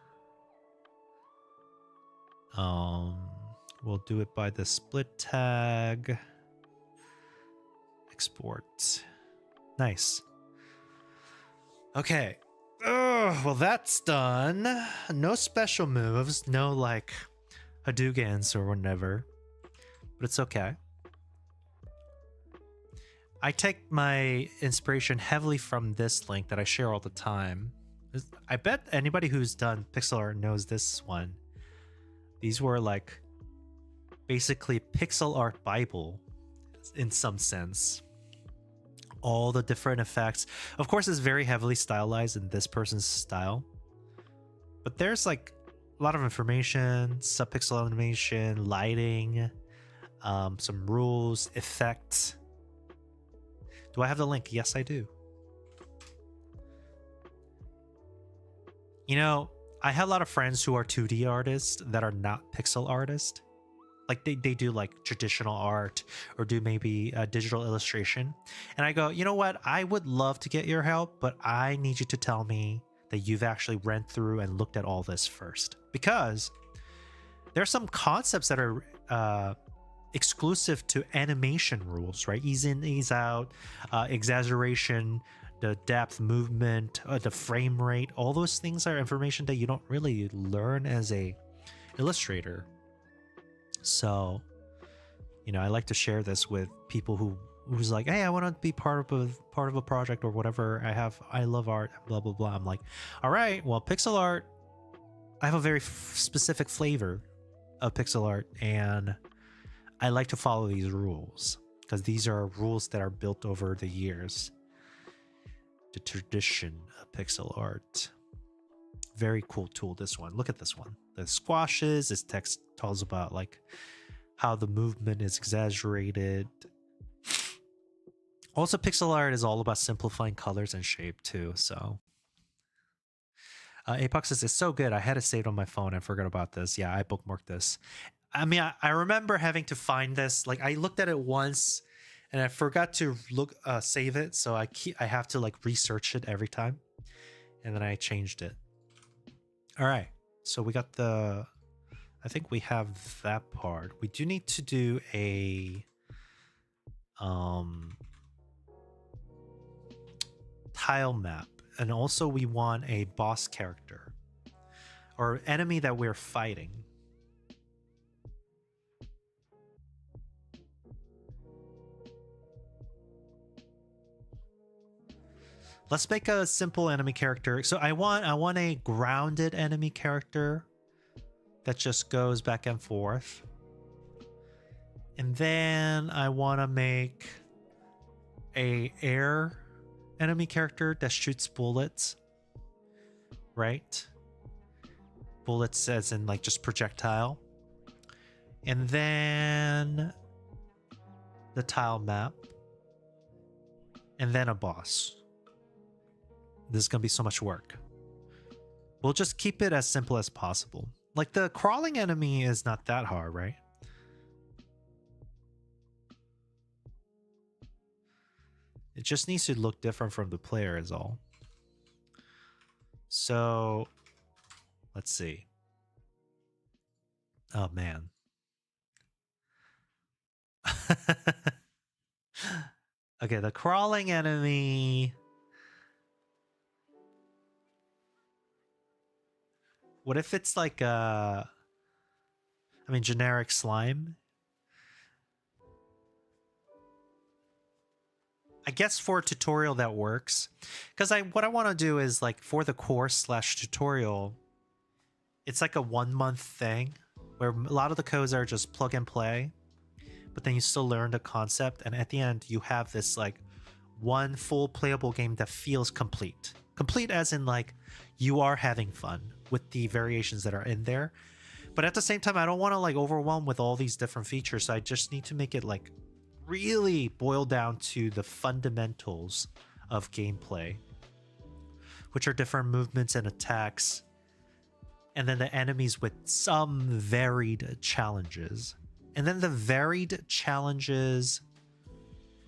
We'll do it by the split tag. Export. Nice. Okay. Well, that's done. No special moves. No, like, Hadoukens or whatever. But it's okay. I take my inspiration heavily from this link that I share all the time. I bet anybody who's done pixel art knows this one. These were like basically pixel art Bible in some sense. All the different effects. Of course, it's very heavily stylized in this person's style. But there's like a lot of information, subpixel animation, lighting, some rules, effects. Do I have the link? Yes, I do. You know, I have a lot of friends who are 2D artists that are not pixel artists. Like they do like traditional art or do maybe a digital illustration. And I go, you know what? I would love to get your help, but I need you to tell me that you've actually went through and looked at all this first. Because there are some concepts that are exclusive to animation rules, right? Ease in, ease out, exaggeration, the depth, movement, the frame rate. All those things are information that you don't really learn as a illustrator. So, you know, I like to share this with people who's like, hey, I want to be part of a project or whatever. I love art, blah blah blah. I'm like, all right, well, pixel art. I have a very specific flavor of pixel art, and I like to follow these rules because these are rules that are built over the years. The tradition of pixel art. Very cool tool, this one. Look at this one. The squashes, this text tells about like how the movement is exaggerated. Also, pixel art is all about simplifying colors and shape too, so. Apox says, it's so good. I had it saved on my phone. I forgot about this. Yeah, I bookmarked this. I mean, I remember having to find this. Like, I looked at it once and I forgot to save it, so I have to like research it every time, and then I changed it. All right, so we got I think we have that part. We do need to do a tile map, and also we want a boss character or enemy that we're fighting. Let's make a simple enemy character. So I want a grounded enemy character that just goes back and forth. And then I want to make a air enemy character that shoots bullets. Right? Bullets as in like just projectile. And then the tile map. And then a boss. This is going to be so much work. We'll just keep it as simple as possible. Like the crawling enemy is not that hard, right? It just needs to look different from the player is all. So let's see. Oh man. Okay, the crawling enemy. What if it's like I mean generic slime? I guess for a tutorial that works. Because what I want to do is like for the course / tutorial, it's like a 1 month thing where a lot of the codes are just plug and play, but then you still learn the concept, and at the end you have this like one full playable game that feels complete. Complete as in like you are having fun with the variations that are in there. But at the same time, I don't want to like overwhelm with all these different features. So I just need to make it like really boil down to the fundamentals of gameplay, which are different movements and attacks, and then the enemies with some varied challenges. And then the varied challenges,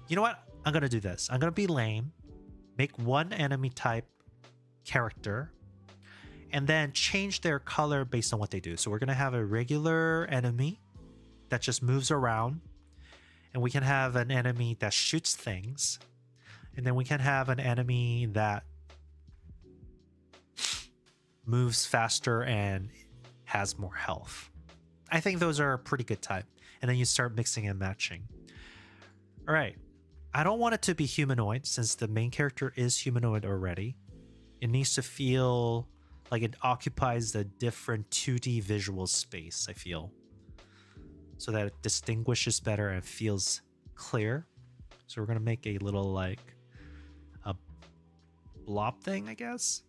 you know what? I'm going to do this. I'm going to be lame, make one enemy type character, and then change their color based on what they do. So we're going to have a regular enemy that just moves around, and we can have an enemy that shoots things, and then we can have an enemy that moves faster and has more health. I think those are a pretty good type. And then you start mixing and matching. All right. I don't want it to be humanoid since the main character is humanoid already. It needs to feel like it occupies the different 2D visual space, I feel, so that it distinguishes better and feels clear. So we're going to make a little like a blob thing, I guess.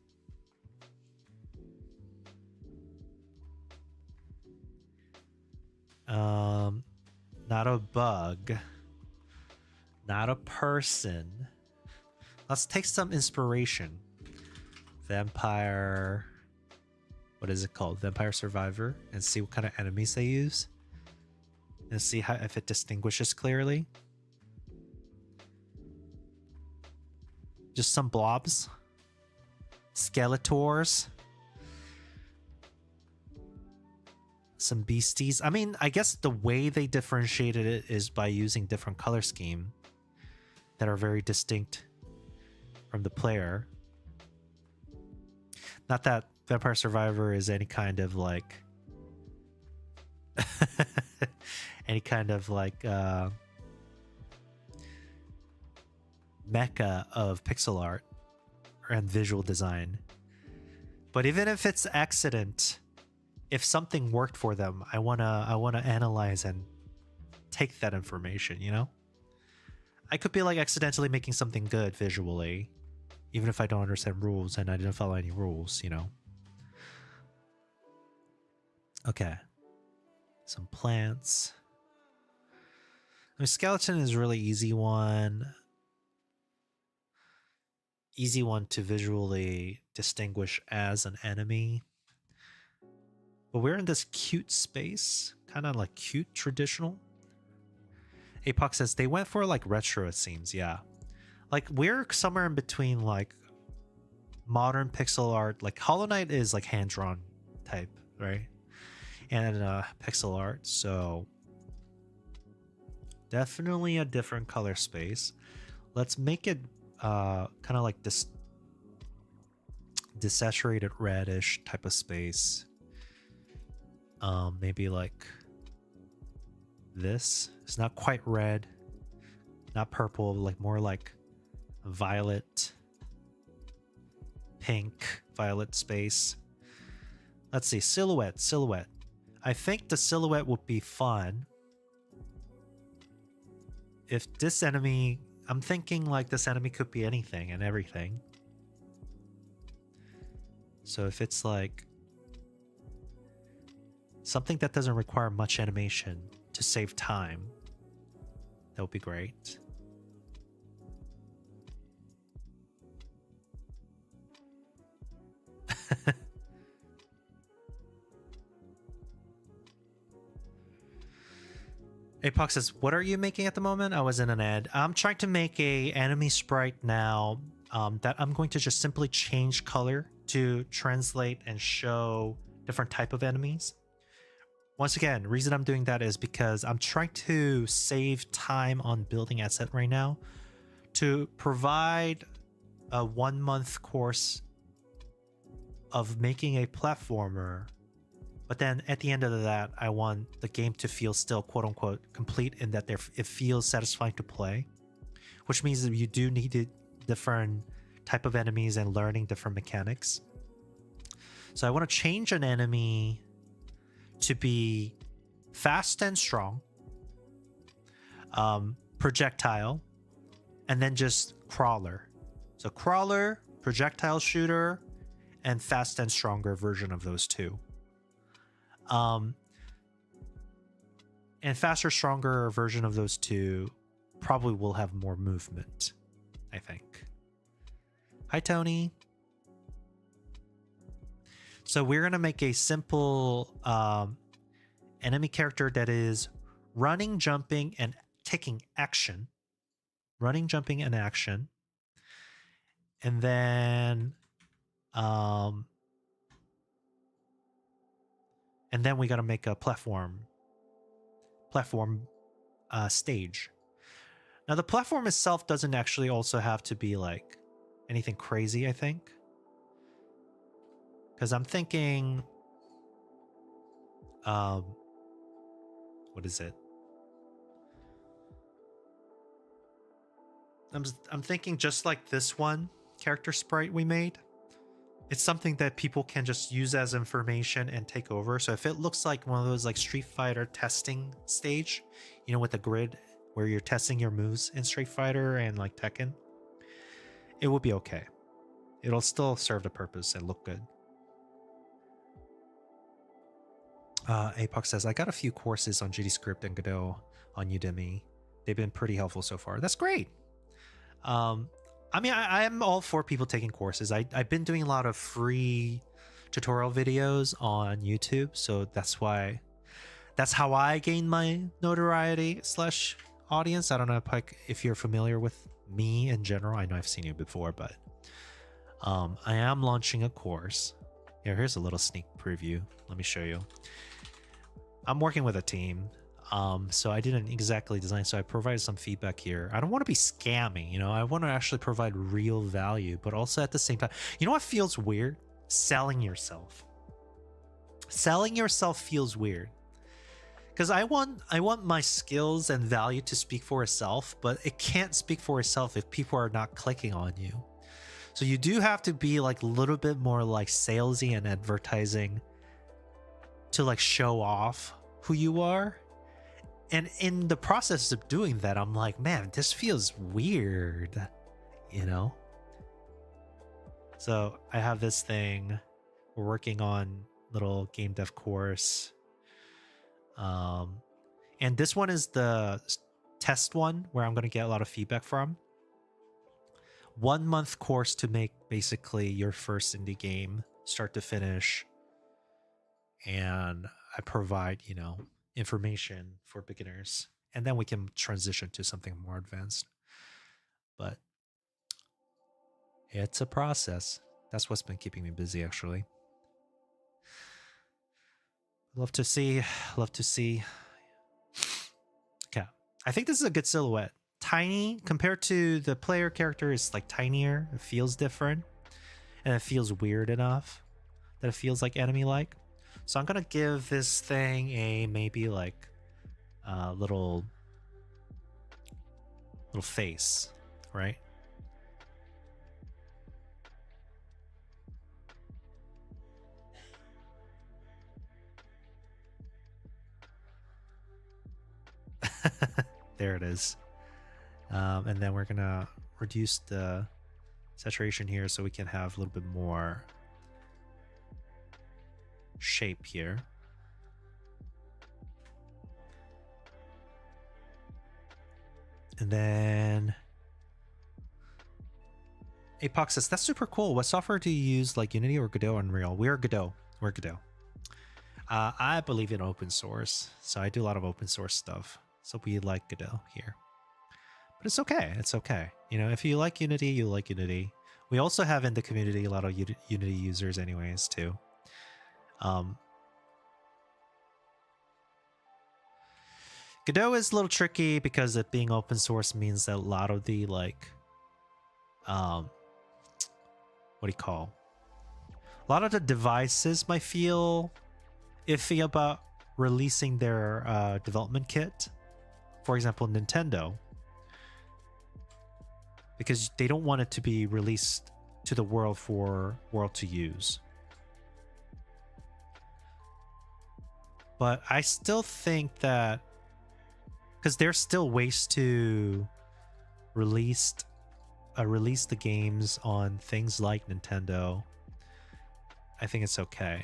Not a bug, not a person. Let's take some inspiration. Vampire, what is it called? Vampire Survivor, and see what kind of enemies they use, and see how if it distinguishes clearly. Just some blobs, Skeletors, some beasties. I mean, I guess the way they differentiated it is by using different color scheme that are very distinct from the player. Not that Vampire Survivor is any kind of like any kind of like mecca of pixel art and visual design. But even if it's accident, if something worked for them, I wanna analyze and take that information, you know? I could be like accidentally making something good visually, even if I don't understand rules and I didn't follow any rules, you know? Okay. Some plants. I mean, skeleton is a really easy one. Easy one to visually distinguish as an enemy. But we're in this cute space, kind of like cute traditional. Apoc says they went for like retro, it seems. Yeah, like we're somewhere in between like modern pixel art. Like Hollow Knight is like hand-drawn type, right? And pixel art, so definitely a different color space. Let's make it kind of like this desaturated reddish type of space. Maybe like this. It's not quite red, not purple, like more like violet. pink, violet space. Let's see, silhouette, silhouette. I think the silhouette would be fun if this enemy, I'm thinking like this enemy could be anything and everything. So if it's like something that doesn't require much animation to save time, that would be great. Apox says, what are you making at the moment? I was in an ad. I'm trying to make a enemy sprite now that I'm going to just simply change color to translate and show different type of enemies. Once again, reason I'm doing that is because I'm trying to save time on building asset right now to provide a 1-month course of making a platformer. But then at the end of that, I want the game to feel still quote unquote complete in that it feels satisfying to play, which means that you do need different type of enemies and learning different mechanics. So I want to change an enemy to be fast and strong, projectile, and then just crawler. So crawler, projectile shooter, and fast and stronger version of those two. And faster, stronger version of those two probably will have more movement, I think. Hi, Tony. So we're going to make a simple enemy character that is running, jumping, and taking action. Running, jumping, and action. And then we got to make a platform stage. Now the platform itself doesn't actually also have to be like anything crazy, I think. Because I'm thinking, what is it? I'm thinking just like this one character sprite we made. It's something that people can just use as information and take over. So if it looks like one of those like Street Fighter testing stage, you know, with the grid where you're testing your moves in Street Fighter and like Tekken, it would be okay. It'll still serve the purpose and look good. Apox says, I got a few courses on GDScript and Godot on Udemy. They've been pretty helpful so far. That's great. I mean, I am all for people taking courses. I've been doing a lot of free tutorial videos on YouTube, so that's how I gain my notoriety / audience. I don't know if you're familiar with me in general. I know I've seen you before, but I am launching a course. Here's a little sneak preview. Let me show you. I'm working with a team. So I didn't exactly design, so I provided some feedback here. I don't want to be scammy, you know, I want to actually provide real value, but also at the same time, you know what feels weird? Selling yourself. Selling yourself feels weird. Because I want my skills and value to speak for itself, but it can't speak for itself if people are not clicking on you. So you do have to be like a little bit more like salesy and advertising to like show off who you are. And in the process of doing that, I'm like, man, this feels weird, you know? So I have this thing. We're working on little game dev course. And this one is the test one where I'm going to get a lot of feedback from. 1 month course to make basically your first indie game, start to finish. And I provide, you know, information for beginners, and then we can transition to something more advanced. But it's a process. That's what's been keeping me busy, actually. Love to see. Okay, I think this is a good silhouette. Tiny compared to the player character is like tinier. It feels different, and it feels weird enough that it feels like enemy-like. So I'm gonna give this thing a maybe like little face, right? There it is. And then we're gonna reduce the saturation here so we can have a little bit more shape here. And then Apox says, that's super cool. What software do you use, like Unity or Godot or Unreal? We're Godot. We're Godot. I believe in open source, so I do a lot of open source stuff. So we like Godot here. But it's okay. It's okay. You know, if you like Unity, you like Unity. We also have in the community a lot of Unity users anyways, too. Godot is a little tricky because it being open source means that a lot of the, like, what do you call? A lot of the devices might feel iffy about releasing their development kit. For example, Nintendo. Because they don't want it to be released to the world for world to use. But I still think that, because there's still ways to release the games on things like Nintendo, I think it's okay.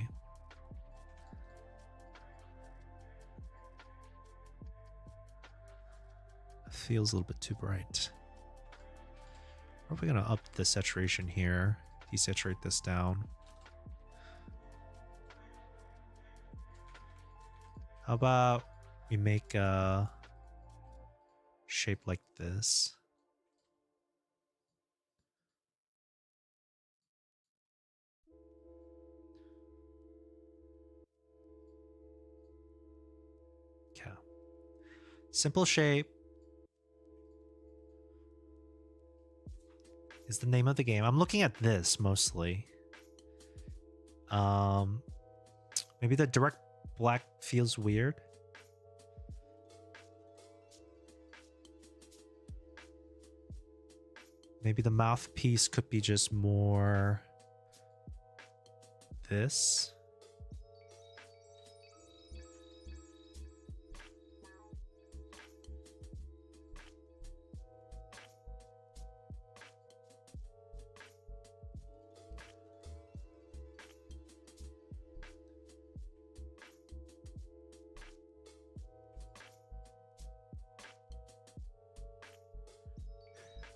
It feels a little bit too bright. Or are we gonna up the saturation here? Desaturate this down. How about we make a shape like this? Okay. Simple shape is the name of the game. I'm looking at this mostly. Maybe the direct black feels weird. Maybe the mouthpiece could be just more this.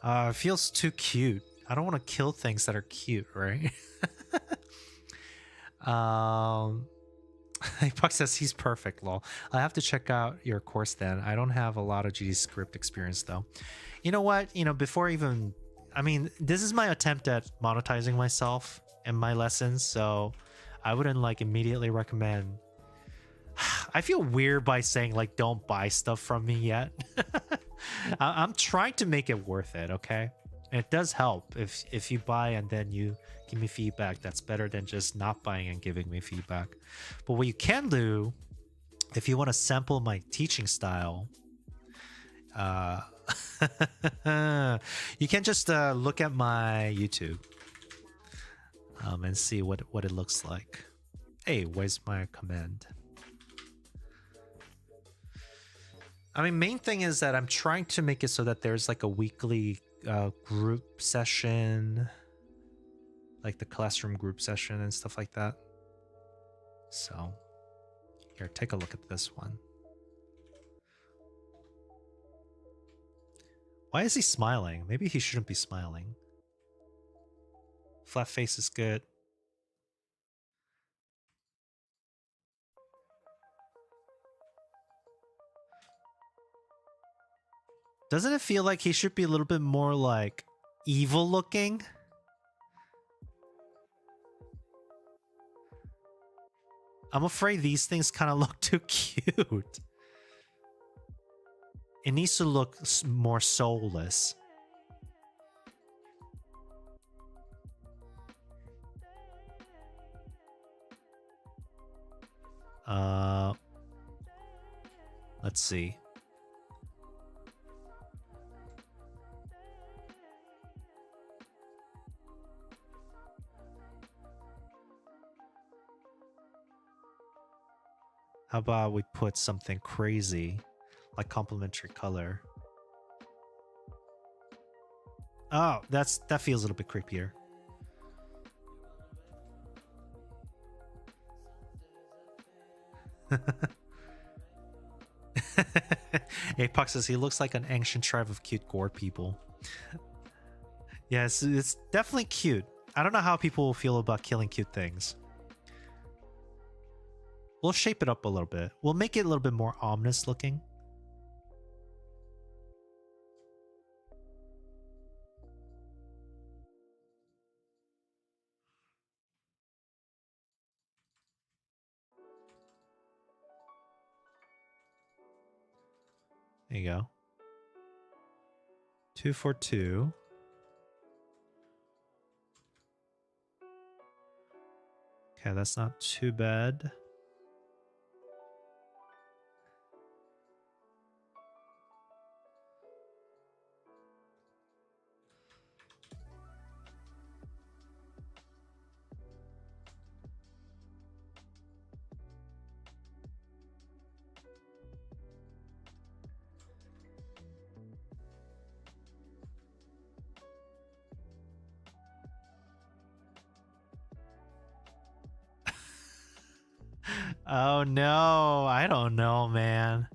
It feels too cute. I don't want to kill things that are cute, right? Puck says he's perfect, lol. I have to check out your course then. I don't have a lot of GD script experience though. You know what? You know, before even, I mean, this is my attempt at monetizing myself and my lessons, so I wouldn't like immediately recommend. I feel weird by saying like don't buy stuff from me yet. I'm trying to make it worth it, okay? And it does help if you buy and then you give me feedback. That's better than just not buying and giving me feedback. But what you can do, if you want to sample my teaching style, you can just look at my YouTube and see what it looks like. Hey, where's my command? I mean, main thing is that I'm trying to make it so that there's like a weekly group session, like the classroom group session and stuff like that. So here, take a look at this one. Why is he smiling? Maybe he shouldn't be smiling. Flat face is good. Doesn't it feel like he should be a little bit more like evil looking? I'm afraid these things kind of look too cute. It needs to look more soulless. Let's see. How about we put something crazy, like complementary color? Oh, that feels a little bit creepier. Apox says he looks like an ancient tribe of cute gourd people. Yes, it's definitely cute. I don't know how people will feel about killing cute things. We'll shape it up a little bit. We'll make it a little bit more ominous looking. There you go. 242. Okay, that's not too bad. Oh no, I don't know, man.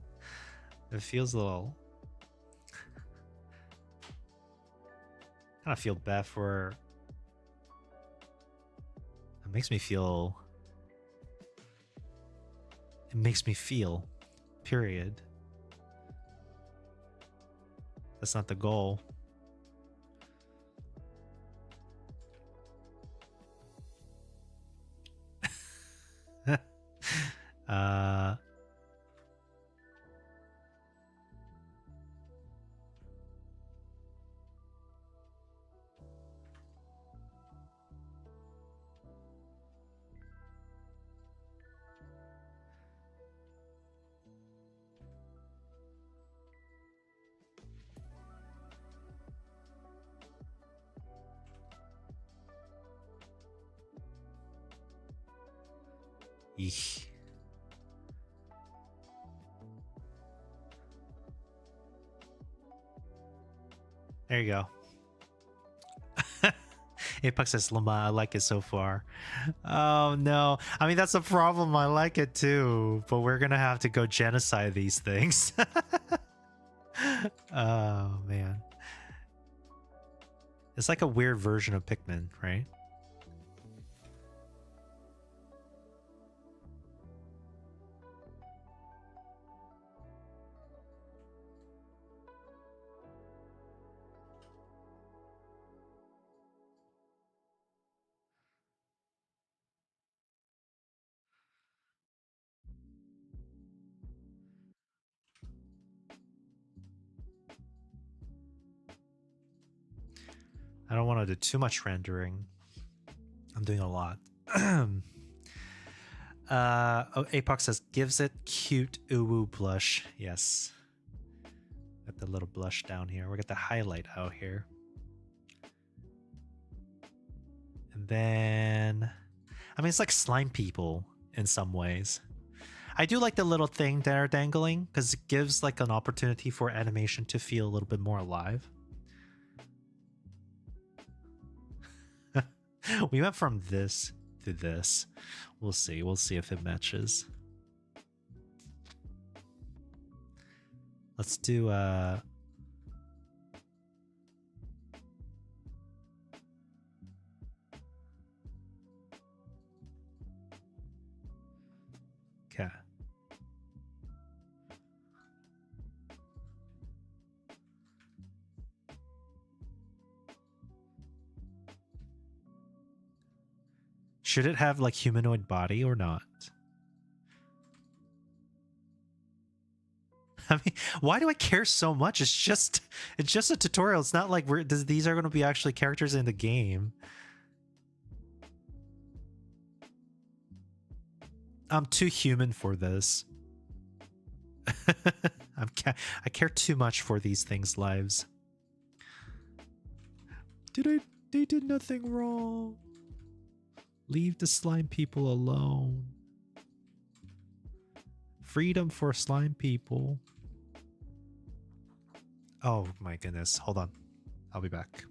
It feels a little... I kind of feel bad for... It makes me feel... It makes me feel. Period. That's not the goal. uh... Eesh. There you go. Apex says, Lama, I like it so far. Oh no. I mean, that's a problem. I like it too. But we're gonna have to go genocide these things. Oh man. It's like a weird version of Pikmin, right? I don't want to do too much rendering. I'm doing a lot. Apox says, gives it cute uwu blush. Yes. Got the little blush down here. We got the highlight out here. And then... I mean, it's like slime people in some ways. I do like the little thing they're dangling because it gives like an opportunity for animation to feel a little bit more alive. We went from this to this. We'll see. We'll see if it matches. Let's do okay. Should it have like humanoid body or not? I mean, why do I care so much? It's just a tutorial. It's not like these are going to be actually characters in the game. I'm too human for this. I care too much for these things' lives. They did nothing wrong. Leave the slime people alone. Freedom for slime people. Oh my goodness. Hold on. I'll be back.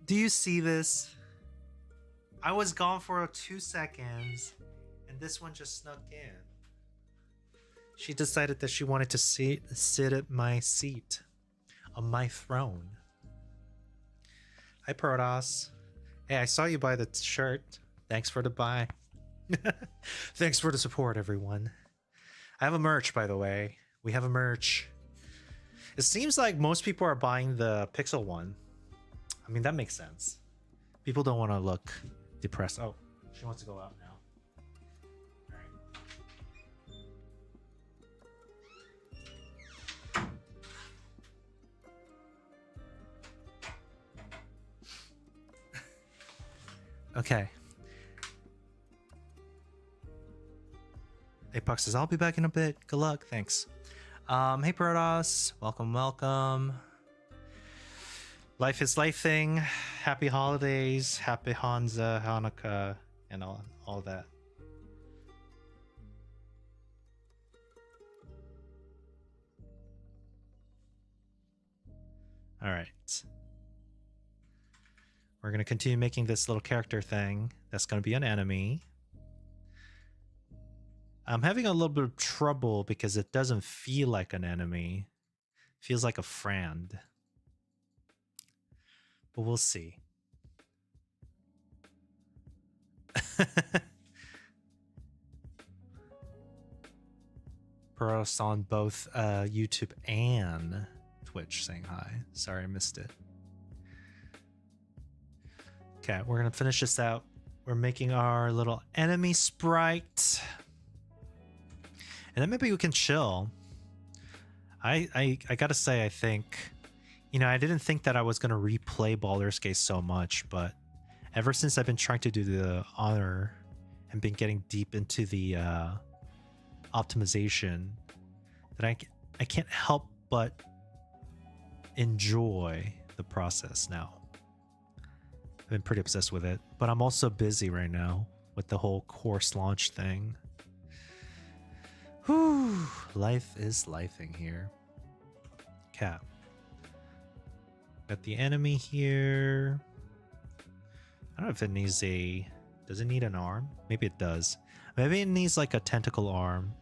Do you see this? I was gone for 2 seconds, and this one just snuck in. She decided that she wanted to sit at my seat, on my throne. Hi, Protoss. Hey, I saw you buy the shirt. Thanks for the buy. Thanks for the support, everyone. I have a merch, by the way. We have a merch. It seems like most people are buying the Pixel one. I mean, that makes sense. People don't want to look depressed. Oh, she wants to go out now. Okay. Apex says, I'll be back in a bit. Good luck. Thanks. Hey, Protoss. Welcome, welcome. Life is lifing. Happy holidays. Happy Hanukkah, and all that. All right. We're going to continue making this little character thing. That's going to be an enemy. I'm having a little bit of trouble because it doesn't feel like an enemy. It feels like a friend. But we'll see. Peros on both YouTube and Twitch saying hi. Sorry I missed it. Okay, we're gonna finish this out. We're making our little enemy sprite. And then maybe we can chill. I gotta say, I think, you know, I didn't think that I was gonna replay Baldur's Gate so much, but ever since I've been trying to do the honor and been getting deep into the optimization, that I can't help but enjoy the process now. I've been pretty obsessed with it, but I'm also busy right now with the whole course launch thing. Whew, life is lifing here. Cap. Got the enemy here. I don't know if it needs a... Does it need an arm? Maybe it does. Maybe it needs like a tentacle arm.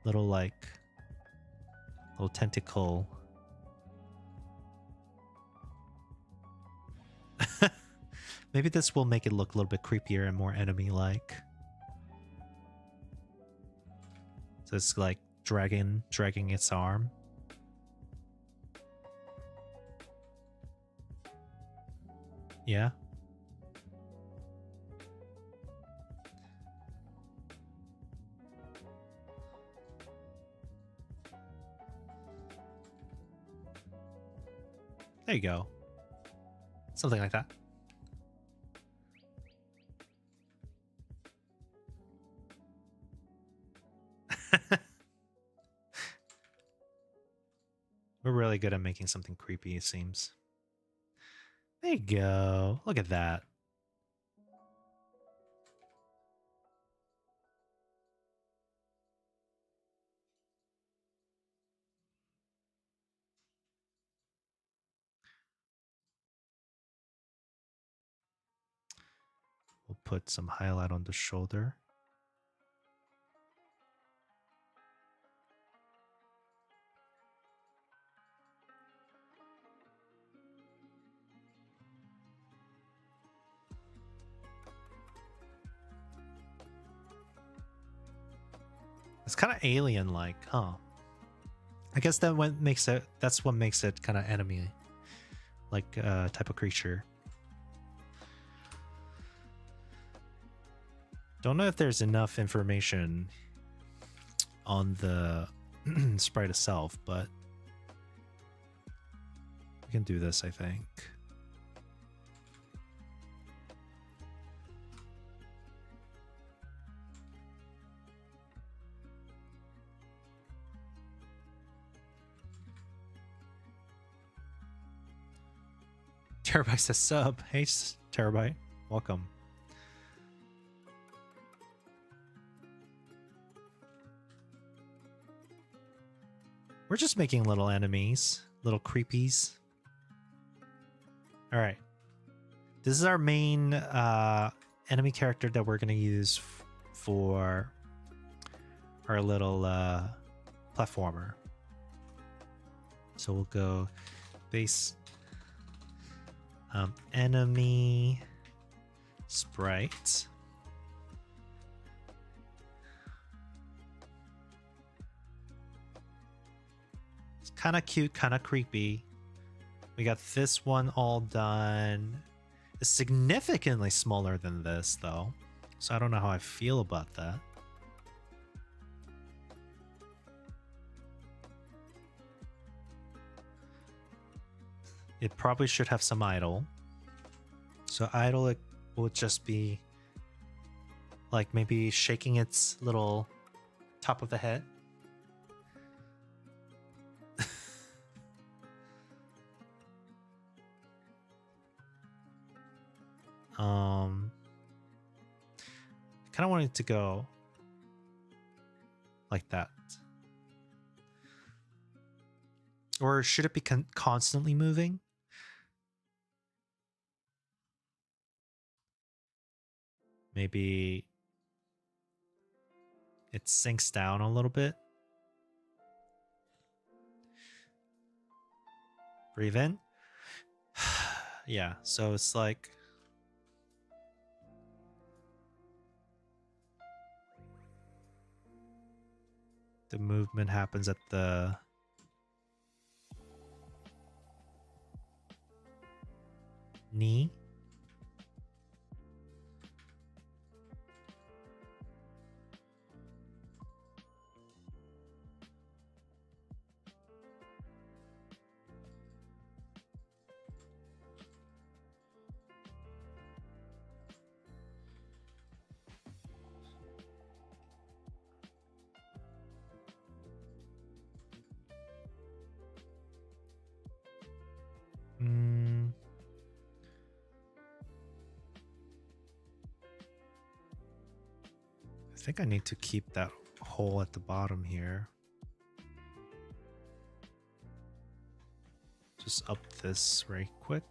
Little tentacle. Maybe this will make it look a little bit creepier and more enemy-like. So it's like dragging its arm. Yeah. There you go. Something like that. We're really good at making something creepy, it seems. There you go. Look at that. We'll put some highlight on the shoulder. It's kind of alien-like, huh? I guess that's what makes it kind of enemy, like type of creature. Don't know if there's enough information on the sprite itself, but we can do this, I think. Terabyte says sub. Hey, Terabyte. Welcome. We're just making little enemies, little creepies. All right. This is our main enemy character that we're going to use for our little platformer. So we'll go base enemy sprite. It's kind of cute, kind of creepy. We got this one all done. It's significantly smaller than this, though. So I don't know how I feel about that. It probably should have some idle. So idle, it will just be like maybe shaking its little top of the head. I kind of wanted to go like that. Or should it be constantly moving? Maybe it sinks down a little bit. Breathe in. Yeah, so it's like the movement happens at the knee. I think I need to keep that hole at the bottom here. Just up this right quick.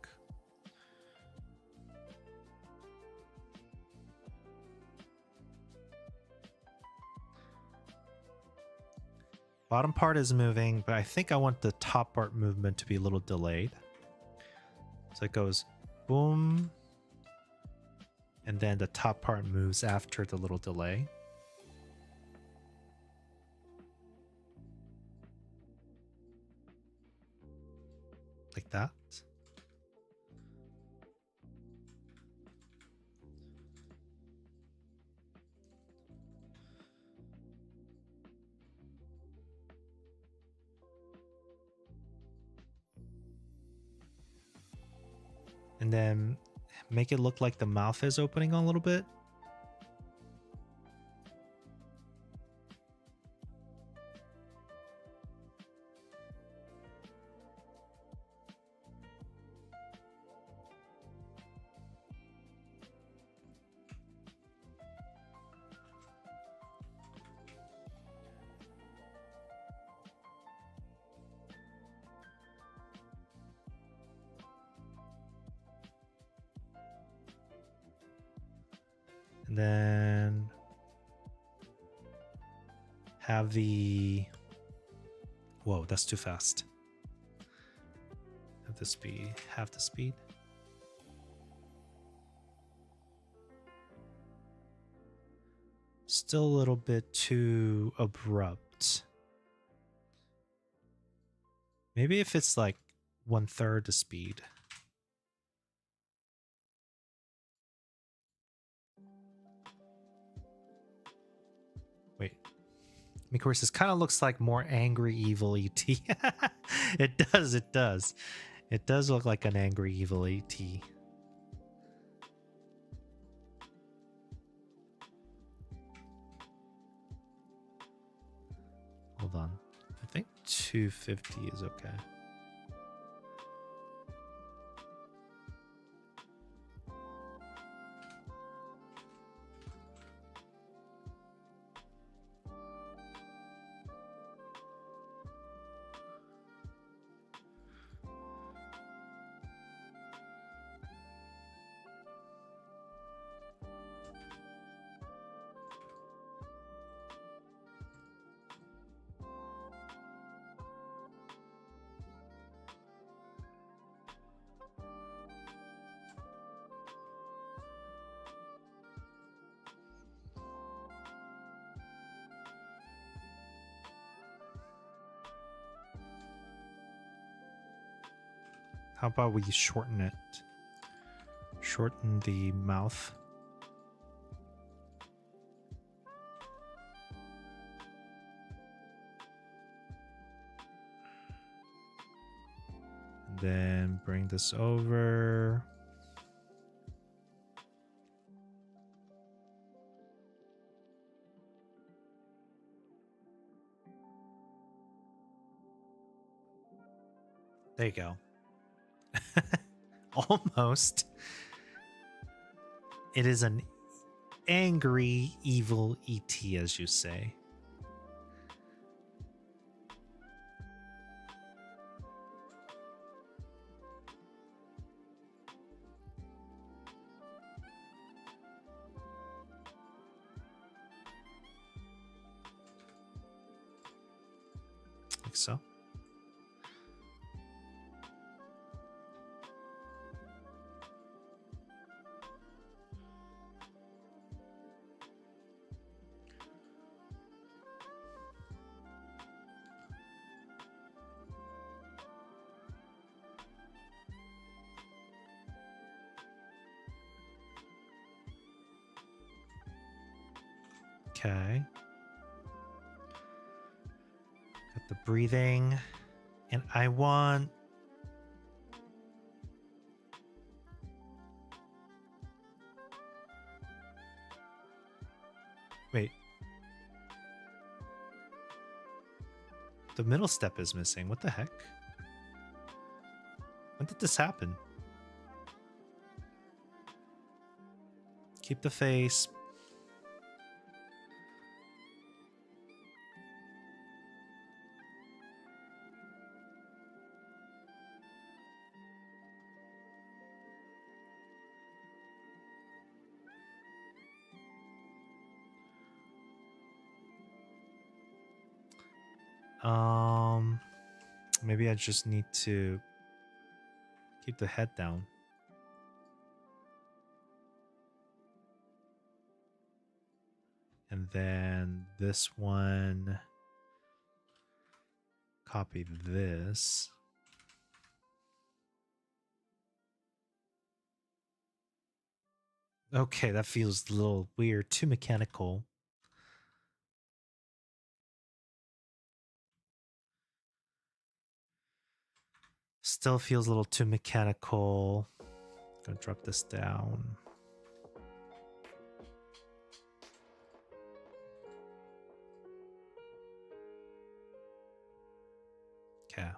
Bottom part is moving, but I think I want the top part movement to be a little delayed. So it goes boom, and then the top part moves after the little delay. Like that. And then make it look like the mouth is opening a little bit. And then have the... Whoa, that's too fast. Have the speed, half the speed. Still a little bit too abrupt. Maybe if it's like 1/3 the speed. Wait. Of this kind of looks like more angry evil ET. It does, it does. It does look like an angry evil ET. Hold on. I think 250 is okay. How about we shorten it? Shorten the mouth. And then bring this over. There you go. Almost. It is an angry, evil ET, as you say. Like so. Okay. Got the breathing. And I want... Wait. The middle step is missing. What the heck? When did this happen? Keep the face. Maybe I just need to keep the head down. And then this one, copy this. Okay, that feels a little weird, too mechanical. Still feels a little too mechanical. Gonna drop this down. Okay.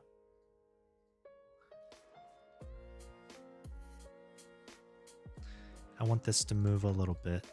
I want this to move a little bit.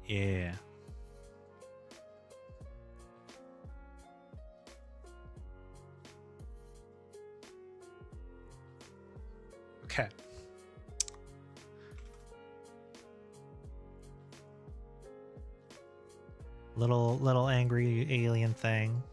Yeah. Okay. Little angry alien thing.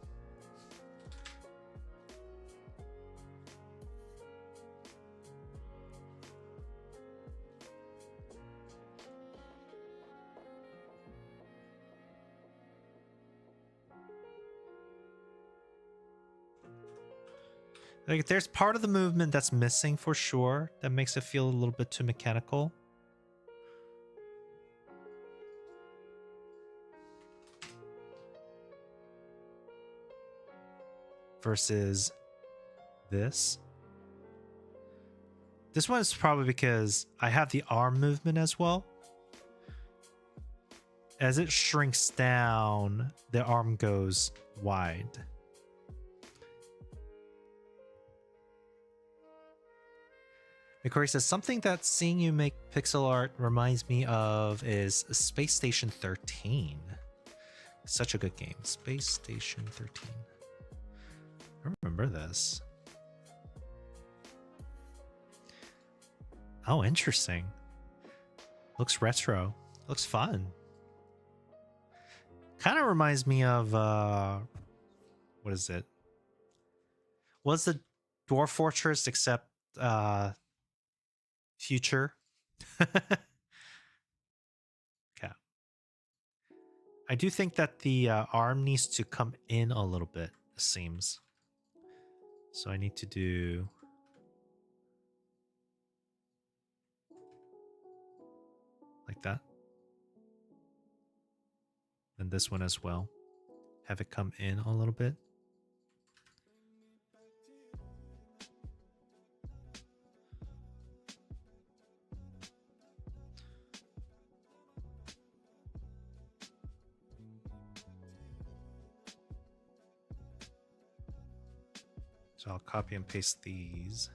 Like, there's part of the movement that's missing for sure. That makes it feel a little bit too mechanical. Versus this. This one is probably because I have the arm movement as well. As it shrinks down, the arm goes wide. Mikori says, something that seeing you make pixel art reminds me of is Space Station 13. Such a good game. Space Station 13. I remember this. Oh, interesting. Looks retro. Looks fun. Kind of reminds me of what is it? What's the Dwarf Fortress except future? Okay. I do think that the arm needs to come in a little bit, it seems. So I need to do like that. And this one as well. Have it come in a little bit. So I'll copy and paste these.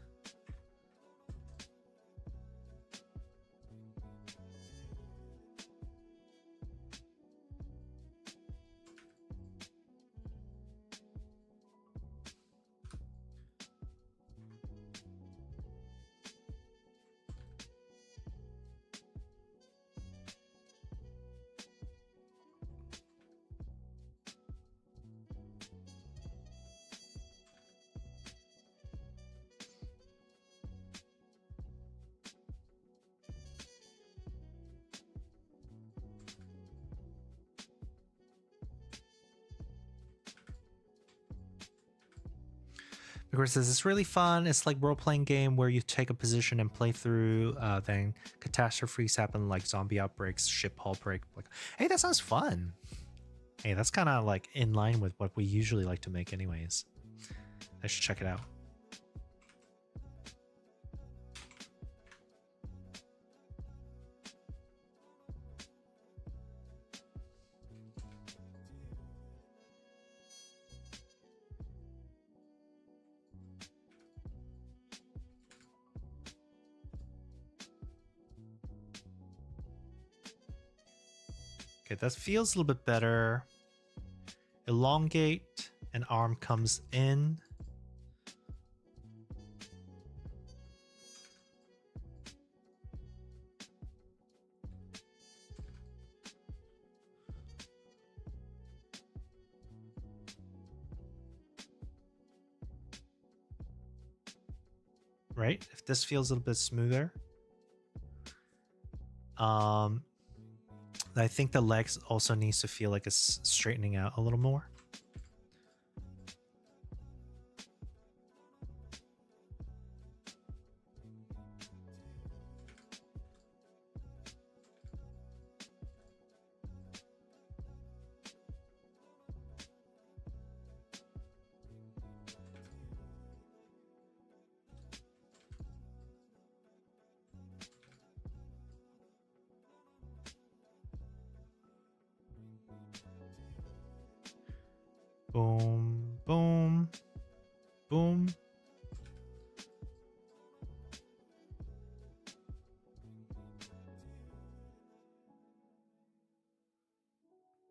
Because this is really fun. It's like role-playing game where you take a position and play through. Then catastrophes happen like zombie outbreaks, ship hull break. Like, hey, that sounds fun. Hey, that's kind of like in line with what we usually like to make anyways. I should check it out. Okay, that feels a little bit better. Elongate, an arm comes in. Right? If this feels a little bit smoother. I think the legs also needs to feel like it's straightening out a little more. Boom, boom, boom.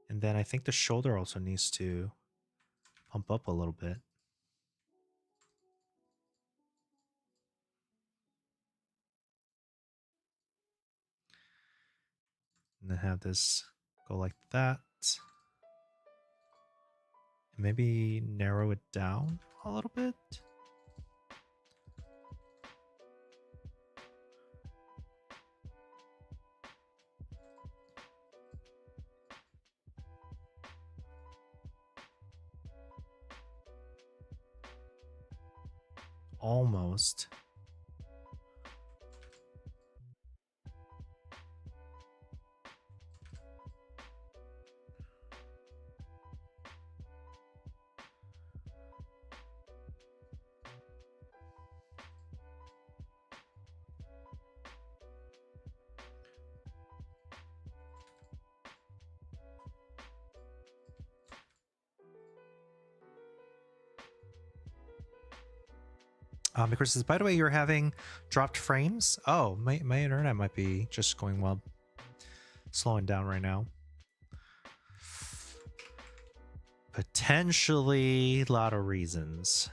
And then I think the shoulder also needs to pump up a little bit. And then have this go like that. And maybe narrow it down a little bit. Almost. Because by the way, you're having dropped frames. Oh, my internet might be just going well, slowing down right now. Potentially a lot of reasons.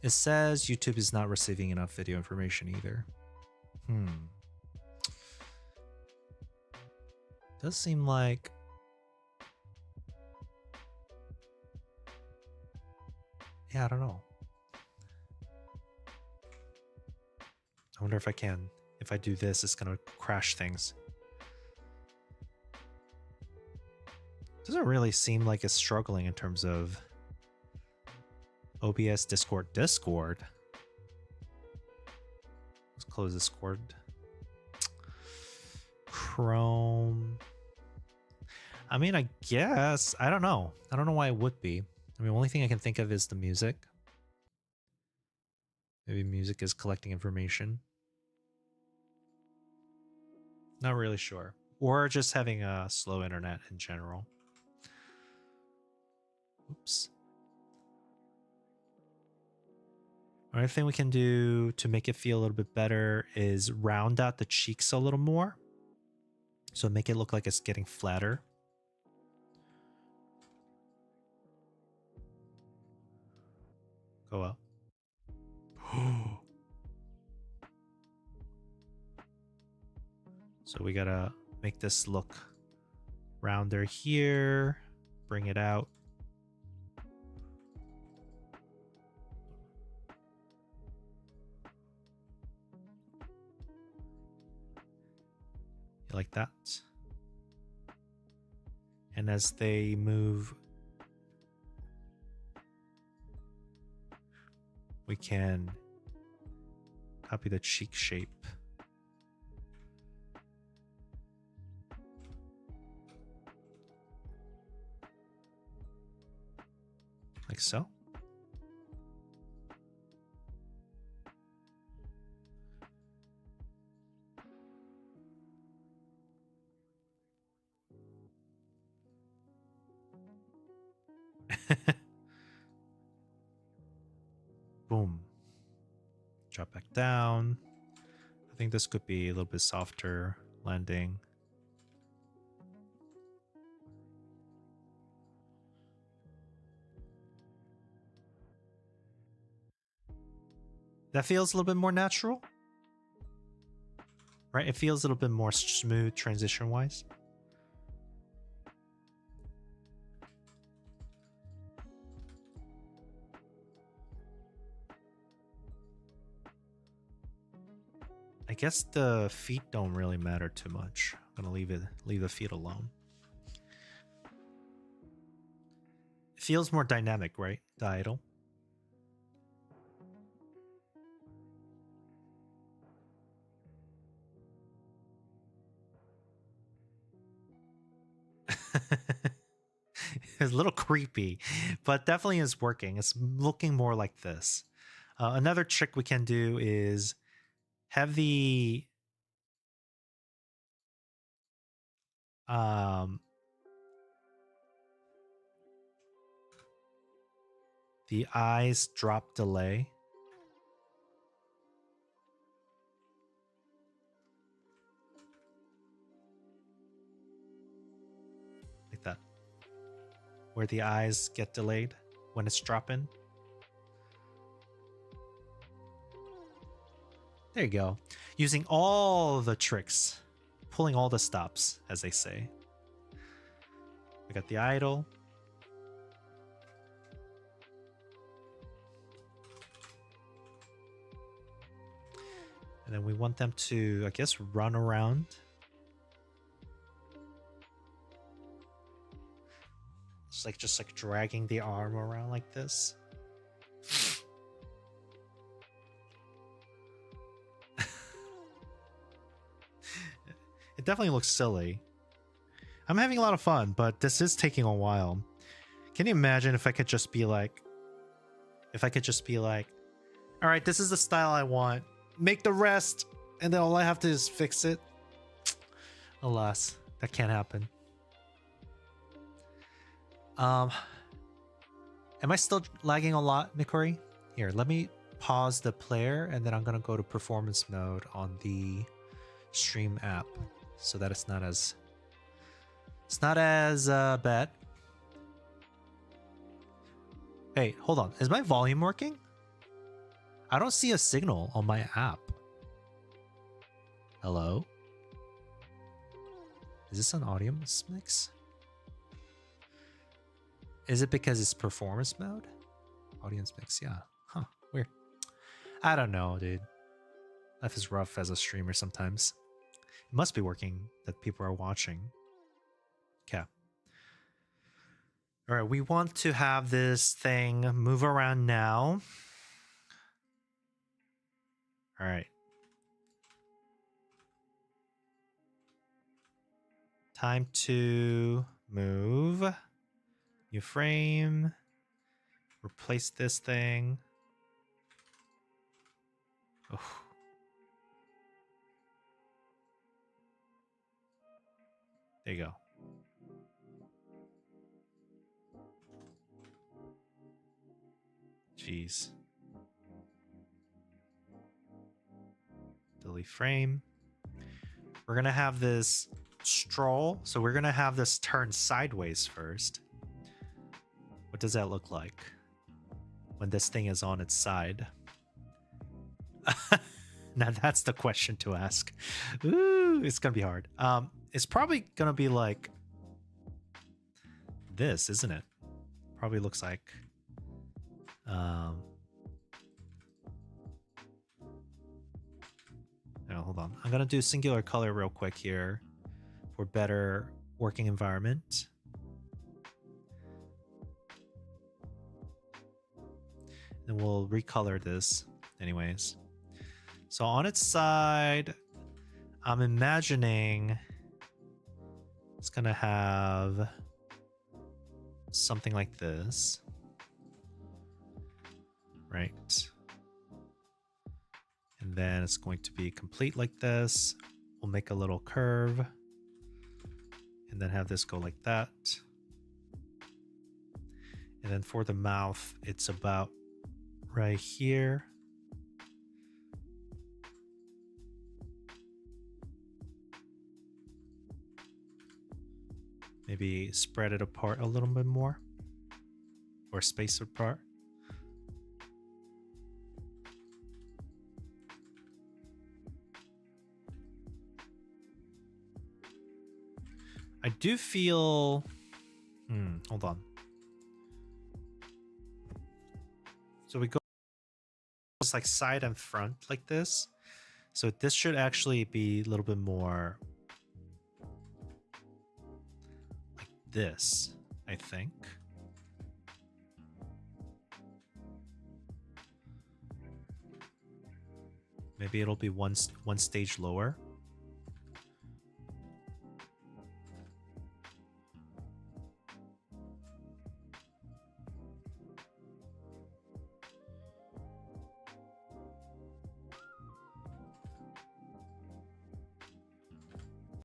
It says YouTube is not receiving enough video information either. Does seem like... Yeah, I don't know. I wonder if I can. If I do this, it's gonna crash things. Doesn't really seem like it's struggling in terms of OBS, Discord. Let's close Discord. Chrome. I mean, I guess. I don't know. I don't know why it would be. I mean, the only thing I can think of is the music. Maybe music is collecting information. Not really sure. Or just having a slow internet in general. Oops. Another thing we can do to make it feel a little bit better is round out the cheeks a little more. So make it look like it's getting flatter. Go up. So we gotta make this look rounder here. Bring it out. Like that. And as they move, we can copy the cheek shape. Like so. Boom. Drop back down. I think this could be a little bit softer landing. That feels a little bit more natural, right? It feels a little bit more smooth transition-wise. I guess the feet don't really matter too much. I'm gonna leave the feet alone. It feels more dynamic, right? The idol. It's a little creepy, but definitely is working. It's looking more like this. Another trick we can do is have the eyes drop delay. Like that. Where the eyes get delayed when it's dropping. There you go. Using all the tricks. Pulling all the stops, as they say. We got the idol. And then we want them to, I guess, run around. It's like just like dragging the arm around like this. It definitely looks silly. I'm having a lot of fun, but this is taking a while. Can you imagine if I could just be like, all right, this is the style I want. Make the rest, and then all I have to do is fix it. Alas, that can't happen. Am I still lagging a lot, Mikori? Here, let me pause the player, and then I'm gonna go to performance mode on the stream app, so that it's not as bad. Hey, hold on. Is my volume working? I don't see a signal on my app. Hello? Is this an audio mix? Is it because it's performance mode? Audience mix, yeah. Huh, weird. I don't know, dude. Life is rough as a streamer sometimes. It must be working that people are watching. Okay. All right, we want to have this thing move around now. All right. Time to move. New frame. Replace this thing. Oh. There you go. Jeez. Delete frame. We're going to have this stroll. So we're going to have this turn sideways first. What does that look like when this thing is on its side? Now that's the question to ask. Ooh, it's going to be hard. It's probably going to be like this, isn't it? Probably looks like... No, hold on. I'm going to do singular color real quick here for better working environment. Then we'll recolor this anyways. So on its side, I'm imagining it's going to have something like this. Right. And then it's going to be complete like this. We'll make a little curve. And then have this go like that. And then for the mouth, it's about right here. Maybe spread it apart a little bit more. Or space apart. I do feel... hold on. So we go it's like side and front like this. So this should actually be a little bit more like this, I think. Maybe it'll be one stage lower.